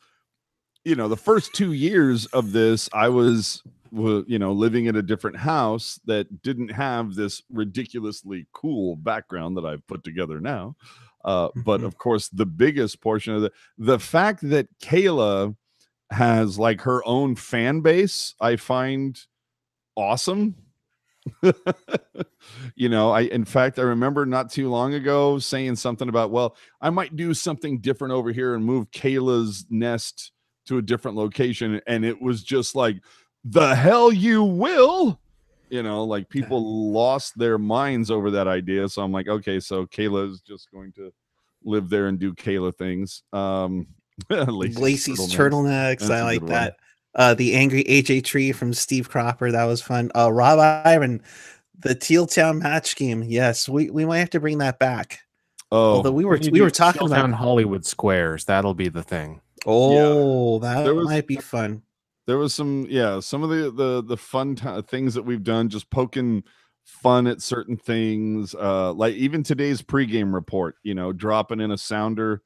the first 2 years of this, I was living in a different house that didn't have this ridiculously cool background that I've put together now. But of course, the biggest portion of the fact that Kayla has like her own fan base, I find awesome. In fact, I remember not too long ago saying something about, well, I might do something different over here and move Kayla's nest to a different location. And it was just like, the hell you will. Like people lost their minds over that idea. So I'm like, okay, so Kayla is just going to live there and do Kayla things. Lacey's turtlenecks. I like that. The angry AJ Tree from Steve Cropper. That was fun. Rob Iron, the Teal Town match game. Yes, we might have to bring that back. Oh, although we were talking about Hollywood Squares. That'll be the thing. Oh, yeah. That might be fun. There was some of the fun things that we've done, just poking fun at certain things, like even today's pregame report, dropping in a sounder,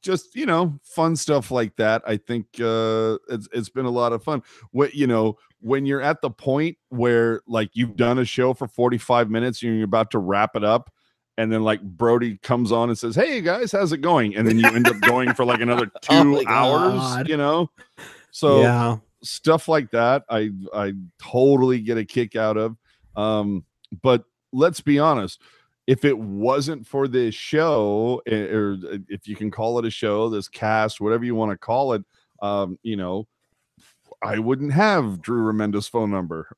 just fun stuff like that. I think it's been a lot of fun. When you're at the point where like you've done a show for 45 minutes and you're about to wrap it up, and then like Brody comes on and says, "Hey guys, how's it going?" And then you end up going for like another 2 hours, So yeah. Stuff like that, I totally get a kick out of. But let's be honest, if it wasn't for this show, or if you can call it a show, this cast, whatever you want to call it, I wouldn't have Drew Remenda's phone number,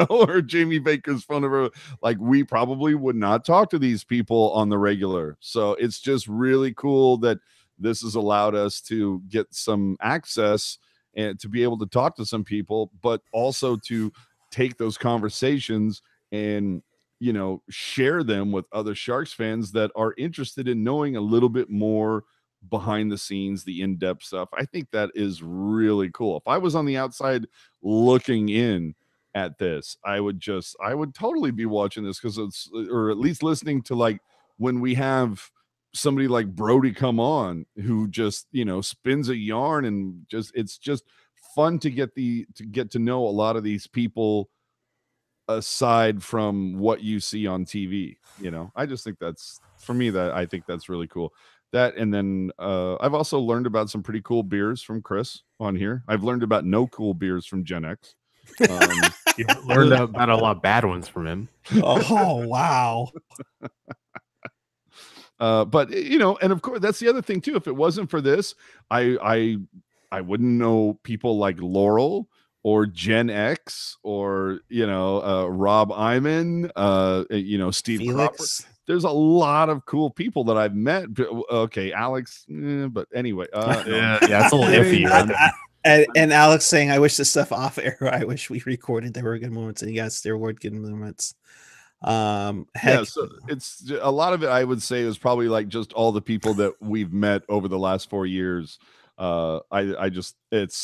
or Jamie Baker's phone number. Like, we probably would not talk to these people on the regular. So it's just really cool that this has allowed us to get some access and to be able to talk to some people, but also to take those conversations and, share them with other Sharks fans that are interested in knowing a little bit more behind the scenes, the in-depth stuff. I think that is really cool. If I was on the outside looking in at this, I would totally be watching this, or at least listening to, like, when we have somebody like Brody come on who just spins a yarn, and it's just fun to get to know a lot of these people aside from what you see on TV. I just think I think that's really cool. That, and then I've also learned about some pretty cool beers from Chris on here. I've learned about no cool beers from Gen X. You learned about a lot of bad ones from him. Oh wow. But and of course that's the other thing too. If it wasn't for this, I wouldn't know people like Laurel or Gen X or Rob Iman, Steve Felix. Cropper. There's a lot of cool people that I've met. Okay, Alex, but anyway, it's a little iffy. And Alex saying, "I wish this stuff off air. I wish we recorded. There were good moments." And yes, there were good moments. So it's a lot of it, I would say, is probably like just all the people that we've met over the last 4 years. It's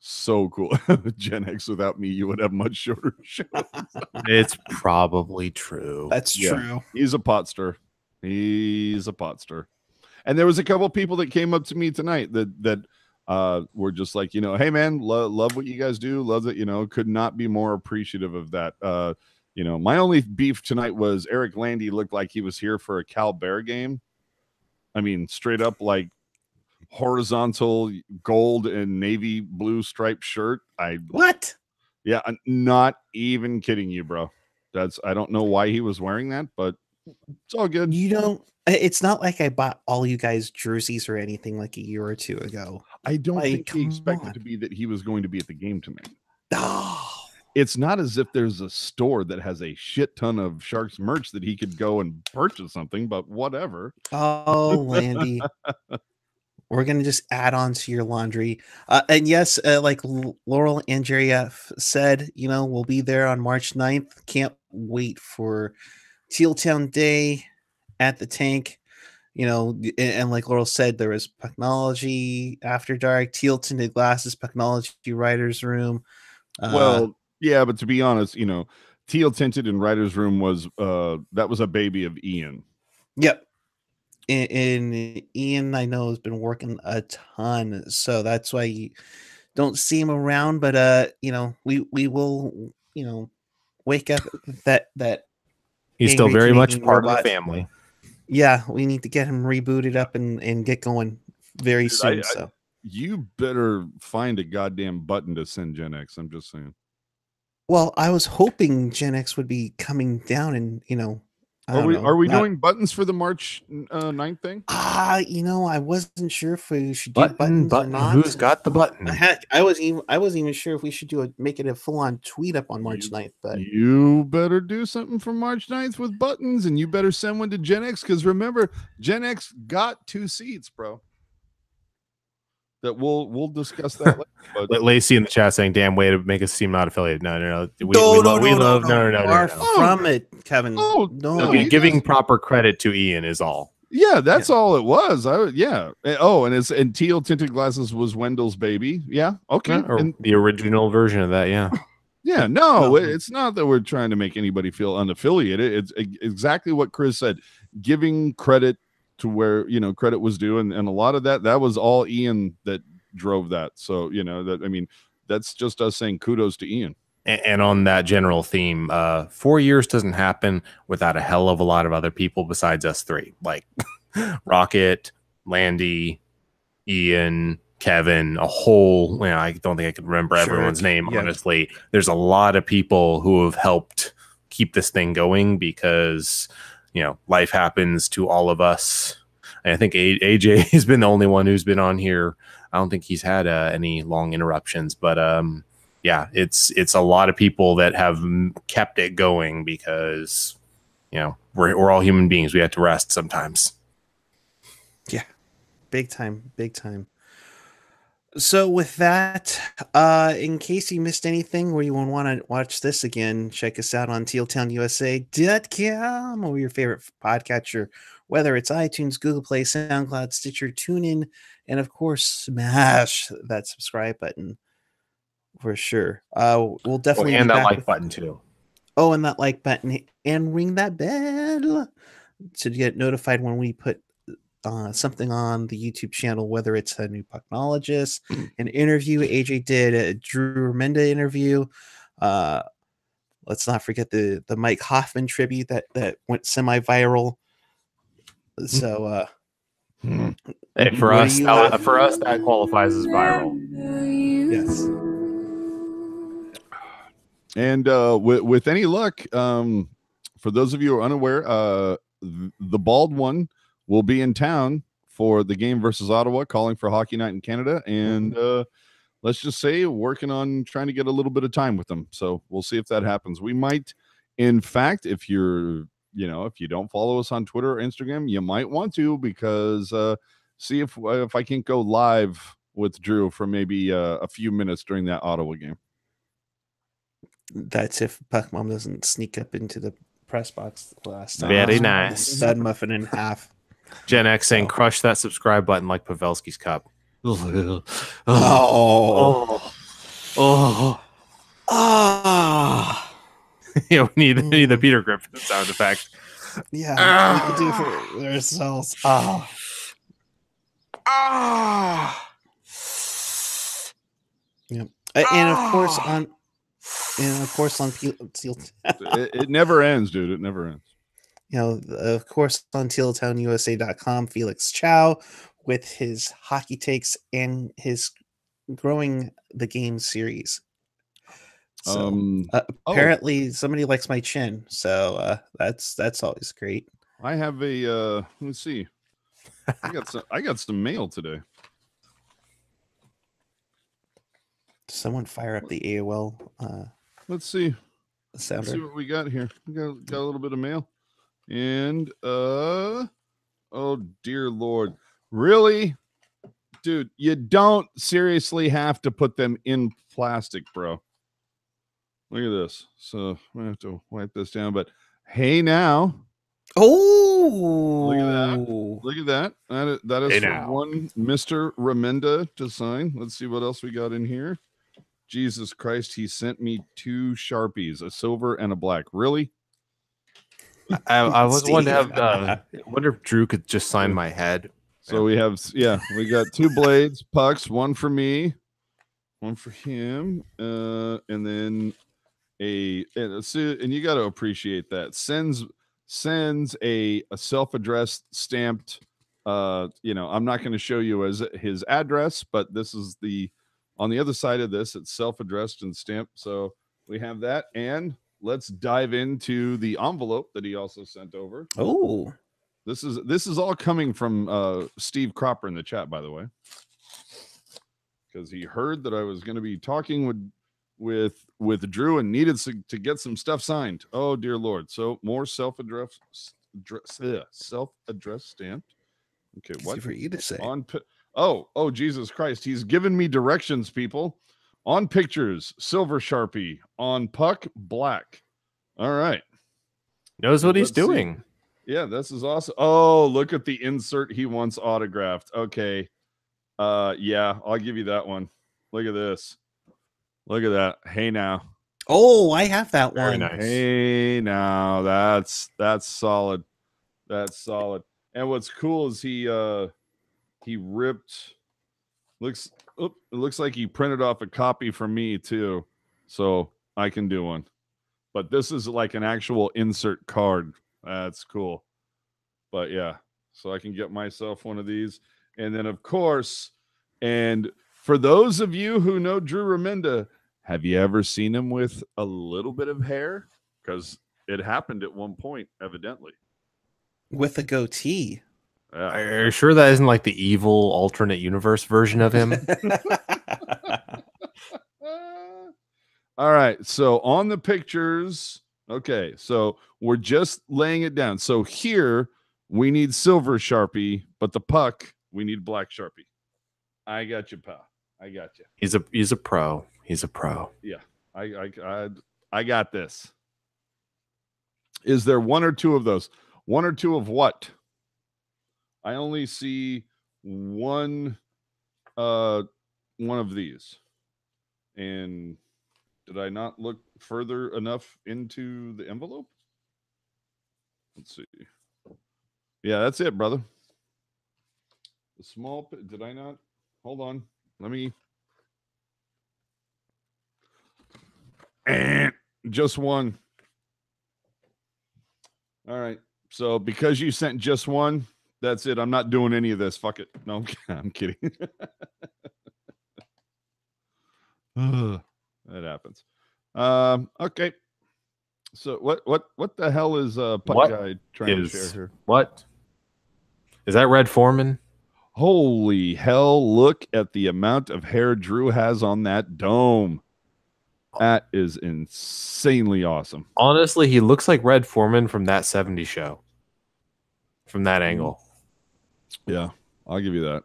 so cool. Gen X, without me, you would have much shorter shows. It's probably true. That's true. He's a pot stir. And there was a couple people that came up to me tonight that were just like, hey man, love what you guys do. Love it. Could not be more appreciative of that. My only beef tonight was Erik Landy looked like he was here for a Cal Bear game. I mean, straight up, like, horizontal gold and navy blue striped shirt. What? Yeah, I'm not even kidding you, bro. I don't know why he was wearing that, but it's all good. It's not like I bought all you guys jerseys or anything like a year or two ago. I don't think he expected to be that he was going to be at the game tonight. Oh. It's not as if there's a store that has a shit ton of Sharks merch that he could go and purchase something, but whatever. Oh, Landy. We're going to just add on to your laundry. And yes, like Laurel and Jerry F said, we'll be there on March 9th. Can't wait for Teal Town Day at the tank. And like Laurel said, there was Pucknology After Dark, Teal Tinted Glasses, Pucknology Writers Room. Well, yeah, but to be honest, Teal Tinted and Writers Room was that was a baby of Ian. Yep. And Ian, I know, has been working a ton, so that's why you don't see him around. But we will, wake up that he's still very much part of the family. Yeah, we need to get him rebooted up and get going very soon. So you better find a goddamn button to send Gen X. I'm just saying. Well, I was hoping Gen X would be coming down and, I don't know. Are we not- doing buttons for the March 9th thing? I wasn't sure if we should do Button, buttons or not. Who's got the button? Heck, I wasn't even sure if we should make it a full-on tweet up on March 9th, but You better do something for March 9th with buttons, and you better send one to Gen X, because remember, Gen X got 2 seats, bro. That we'll discuss that later. But Lacey in the chat saying, "Damn way to make us seem not affiliated." No. We love from it, Kevin. Oh, no. Okay, giving proper credit to Ian is all. yeah, that's all it was. Oh, and Teal tinted glasses was Wendell's baby. Yeah, okay. Or And the original version of that, yeah. yeah, no, it's not that we're trying to make anybody feel unaffiliated. It's exactly what Chris said, giving credit to where credit was due, and a lot of that was all Ian that drove that. So that's just us saying kudos to Ian. And on that general theme, 4 years doesn't happen without a hell of a lot of other people besides us three, like Rocket, Landy, Ian, Kevin, a whole, I don't think I could remember everyone's name, honestly. There's a lot of people who have helped keep this thing going because life happens to all of us. And I think AJ has been the only one who's been on here. I don't think he's had any long interruptions, but yeah, it's a lot of people that have kept it going because we're all human beings. We have to rest sometimes. Yeah, big time. So with that, in case you missed anything or you want to watch this again, check us out on TealTownUSA.com or your favorite podcatcher, whether it's iTunes, Google Play, SoundCloud, Stitcher, TuneIn, and of course, smash that subscribe button for sure. We'll definitely and that like button too. Oh, and that like button and ring that bell to get notified when we put something on the YouTube channel, whether it's a new pucknologist, an interview AJ did, a Drew Remenda interview. Let's not forget the Mike Hoffman tribute that went semi-viral. So hey, for us that qualifies as viral. Yes. And with any luck, for those of you who are unaware, the bald one will be in town for the game versus Ottawa, calling for Hockey Night in Canada, and let's just say working on trying to get a little bit of time with them. So we'll see if that happens. We might, in fact, if you don't follow us on Twitter or Instagram, you might want to, because see if I can go live with Drew for maybe a few minutes during that Ottawa game. That's if Puck Mom doesn't sneak up into the press box last time. Very nice. Stud muffin in half. Gen X saying, crush that subscribe button like Pavelski's cup. Oh. We need the Peter Griffin sound effect. Yeah, we can do for ourselves. Yep. And of course on Teal. It never ends, dude. It never ends. Of course on TealTownUSA.com, Felix Chow with his hockey takes and his growing the game series. So apparently somebody likes my chin, so that's always great. I have a let's see. I got some mail today. Someone fire up the AOL Let's see. sounder. Let's see what we got here. We got a little bit of mail. And oh dear Lord. Really? Dude, you don't seriously have to put them in plastic, bro. Look at this. So I have to wipe this down, but hey now. Oh, Look at that. Look at that. That is for one Mr. Remenda to sign. Let's see what else we got in here. Jesus Christ, he sent me 2 Sharpies, a silver and a black. Really? I was wondering I wonder if Drew could just sign my head. So we got 2 blades, pucks, one for me, one for him, and then and you got to appreciate that. Sends a self-addressed stamped, I'm not going to show you as his address, but this is on the other side of this, it's self-addressed and stamped. So We have that, and let's dive into the envelope that he also sent over. Oh, This is all coming from Steve Cropper in the chat, by the way, because he heard that I was going to be talking with Drew and needed to get some stuff signed. Oh dear Lord! So more self-addressed stamped. Okay, easy what for you to say. Oh Jesus Christ! He's given me directions, people. On pictures, silver Sharpie. On puck, black. All right. Knows what he's Let's see. doing. Yeah, this is awesome. Oh, look at the insert he wants autographed. Okay. Yeah, I'll give you that one. Look at this. Look at that. Hey now. Oh, I have that Very one. nice. Hey now. That's solid. That's solid. And what's cool is he ripped it looks like he printed off a copy for me too. So I can do one. But this is like an actual insert card. That's cool. But yeah, so I can get myself one of these. And then, of course, and for those of you who know Drew Remenda, have you ever seen him with a little bit of hair? Because it happened at one point, evidently. With a goatee. Yeah. Are you sure that isn't like the evil alternate universe version of him? All right. So on the pictures, okay. So we're just laying it down. So here we need silver Sharpie, but the puck we need black Sharpie. I got you, pal. I got you. He's a pro. He's a pro. Yeah. I got this. Is there one or two of those? One or two of what? I only see one of these. And did I not look further enough into the envelope? Let's see. Yeah, that's it, brother. The small, did I not? Hold on. Let me. And just one. All right. So because you sent just one, that's it. I'm not doing any of this. Fuck it. No, I'm kidding. That happens. Okay. So what the hell is Puck What Guy trying to share is here? what? Is that Red Foreman? Holy hell, look at the amount of hair Drew has on that dome. That is insanely awesome. Honestly, he looks like Red Foreman from that 70s show. From that angle. Yeah, I'll give you that.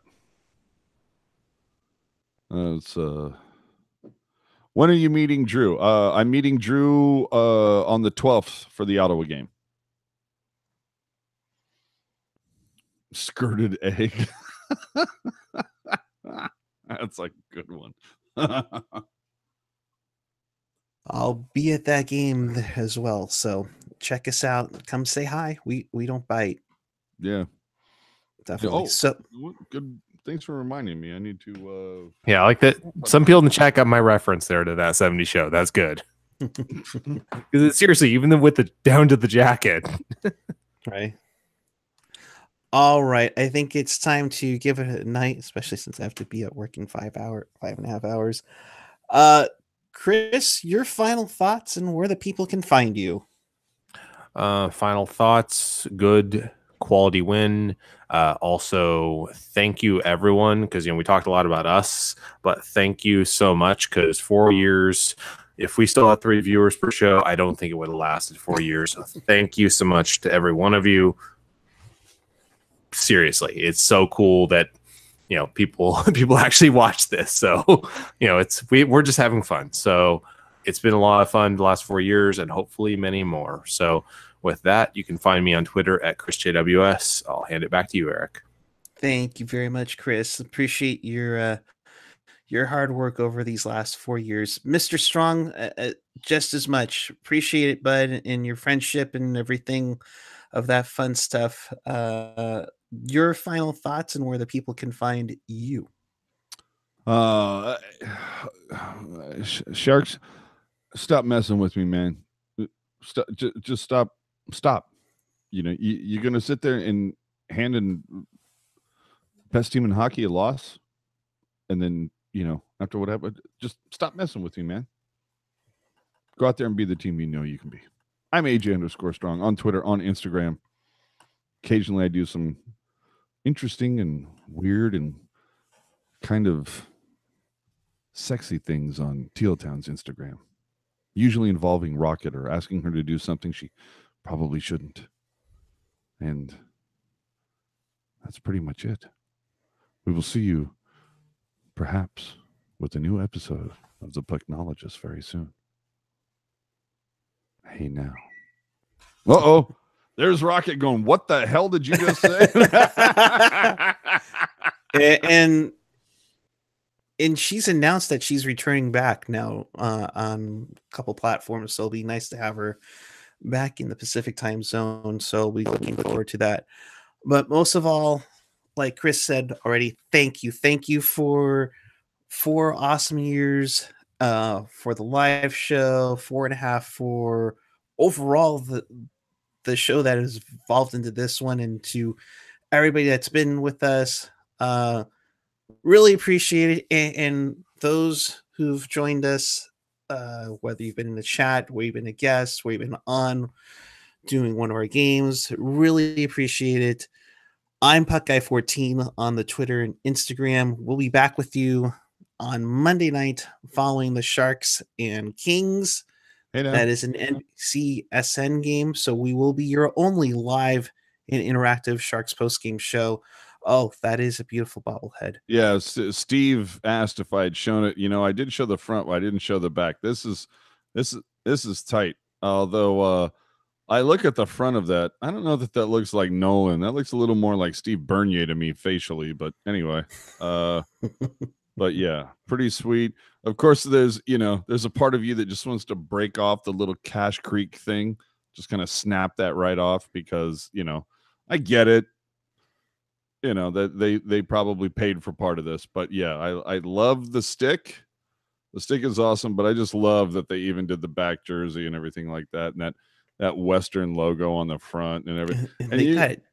When are you meeting Drew? I'm meeting Drew on the 12th for the Ottawa game. Skirted egg. That's a good one. I'll be at that game as well. So check us out. Come say hi. We don't bite. Yeah. Definitely. Oh, So good. Thanks for reminding me. I need to. Yeah, I like that. Some people in the chat got my reference there to that 70s show. That's good. Because seriously, even with the down to the jacket. right. All right. I think it's time to give it a night, especially since I have to be at work in 5.5 hours. Chris, your final thoughts and where the people can find you. Final thoughts. Good quality win. Also, thank you everyone, because we talked a lot about us, but thank you so much, because 4 years, if we still had 3 viewers per show, I don't think it would have lasted 4 years. So thank you so much to every one of you. Seriously, it's so cool that people actually watch this. So we're just having fun. So it's been a lot of fun the last 4 years, and hopefully many more. So with that, you can find me on Twitter at ChrisJWS. I'll hand it back to you, Erik. Thank you very much, Chris. Appreciate your hard work over these last 4 years. Mr. Strong, just as much. Appreciate it, bud, and your friendship and everything of that fun stuff. Your final thoughts and where the people can find you. Sharks, stop messing with me, man. Just stop. You're gonna sit there and hand in best team in hockey a loss, and then after what happened, just stop messing with me, man. Go out there and be the team you know you can be. I'm AJ_Strong on Twitter, on Instagram. Occasionally I do some interesting and weird and kind of sexy things on Tealtown's Instagram, usually involving Rocket or asking her to do something she probably shouldn't. And that's pretty much it. We will see you perhaps with a new episode of The Technologist very soon. Hey now. Uh-oh. There's Rocket going, what the hell did you just say? and she's announced that she's returning back now on a couple platforms. So it'll be nice to have her back in the Pacific time zone. So we're looking forward to that. But most of all, like Chris said already, thank you. Thank you for 4 awesome years, for the live show, 4.5 for overall the show that has evolved into this one, and to everybody that's been with us. Really appreciate it. And those who've joined us, whether you've been in the chat, where you've been a guest, where you've been on doing one of our games, really appreciate it. I'm PuckGuy14 on the Twitter and Instagram. We'll be back with you on Monday night following the Sharks and Kings. That is an NBCSN game. So we will be your only live and interactive Sharks postgame show. Oh, that is a beautiful bobblehead. Yeah, Steve asked if I had shown it. You know, I did show the front, but I didn't show the back. This is tight. Although I look at the front of that, I don't know that looks like Nolan. That looks a little more like Steve Bernier to me facially. But anyway, but yeah, pretty sweet. Of course, there's a part of you that just wants to break off the little Cache Creek thing, just kind of snap that right off because I get it. That they probably paid for part of this, but yeah, I love the stick. The stick is awesome, but I just love that they even did the back jersey and everything like that, and that Western logo on the front and everything. And they got it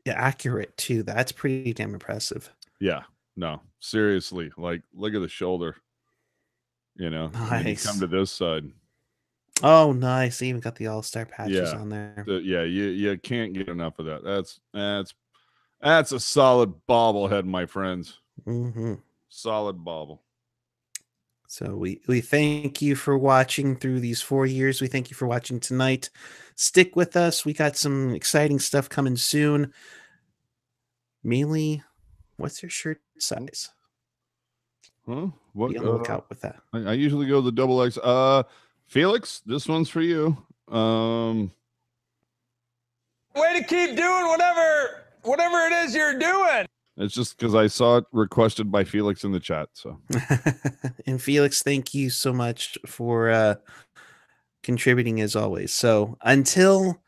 accurate too. That's pretty damn impressive. Yeah, no, seriously, like look at the shoulder. Nice. You come to this side. Oh, nice! They even got the all-star patches on there. You can't get enough of that. That's a solid bobblehead, my friends. Mm-hmm. Solid bobble. So we thank you for watching through these 4 years. We thank you for watching tonight. Stick with us. We got some exciting stuff coming soon. Mainly, what's your shirt size? Huh? What? Be on the lookout with that. I usually go the double X. Felix, this one's for you. Way to keep doing whatever it is you're doing. It's just because I saw it requested by Felix in the chat. So, and Felix, thank you so much for contributing as always. So until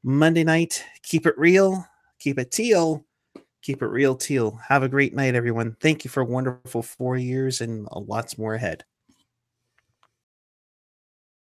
Monday night, keep it real, keep it teal, keep it real teal. Have a great night, everyone. Thank you for a wonderful 4 years and lots more ahead.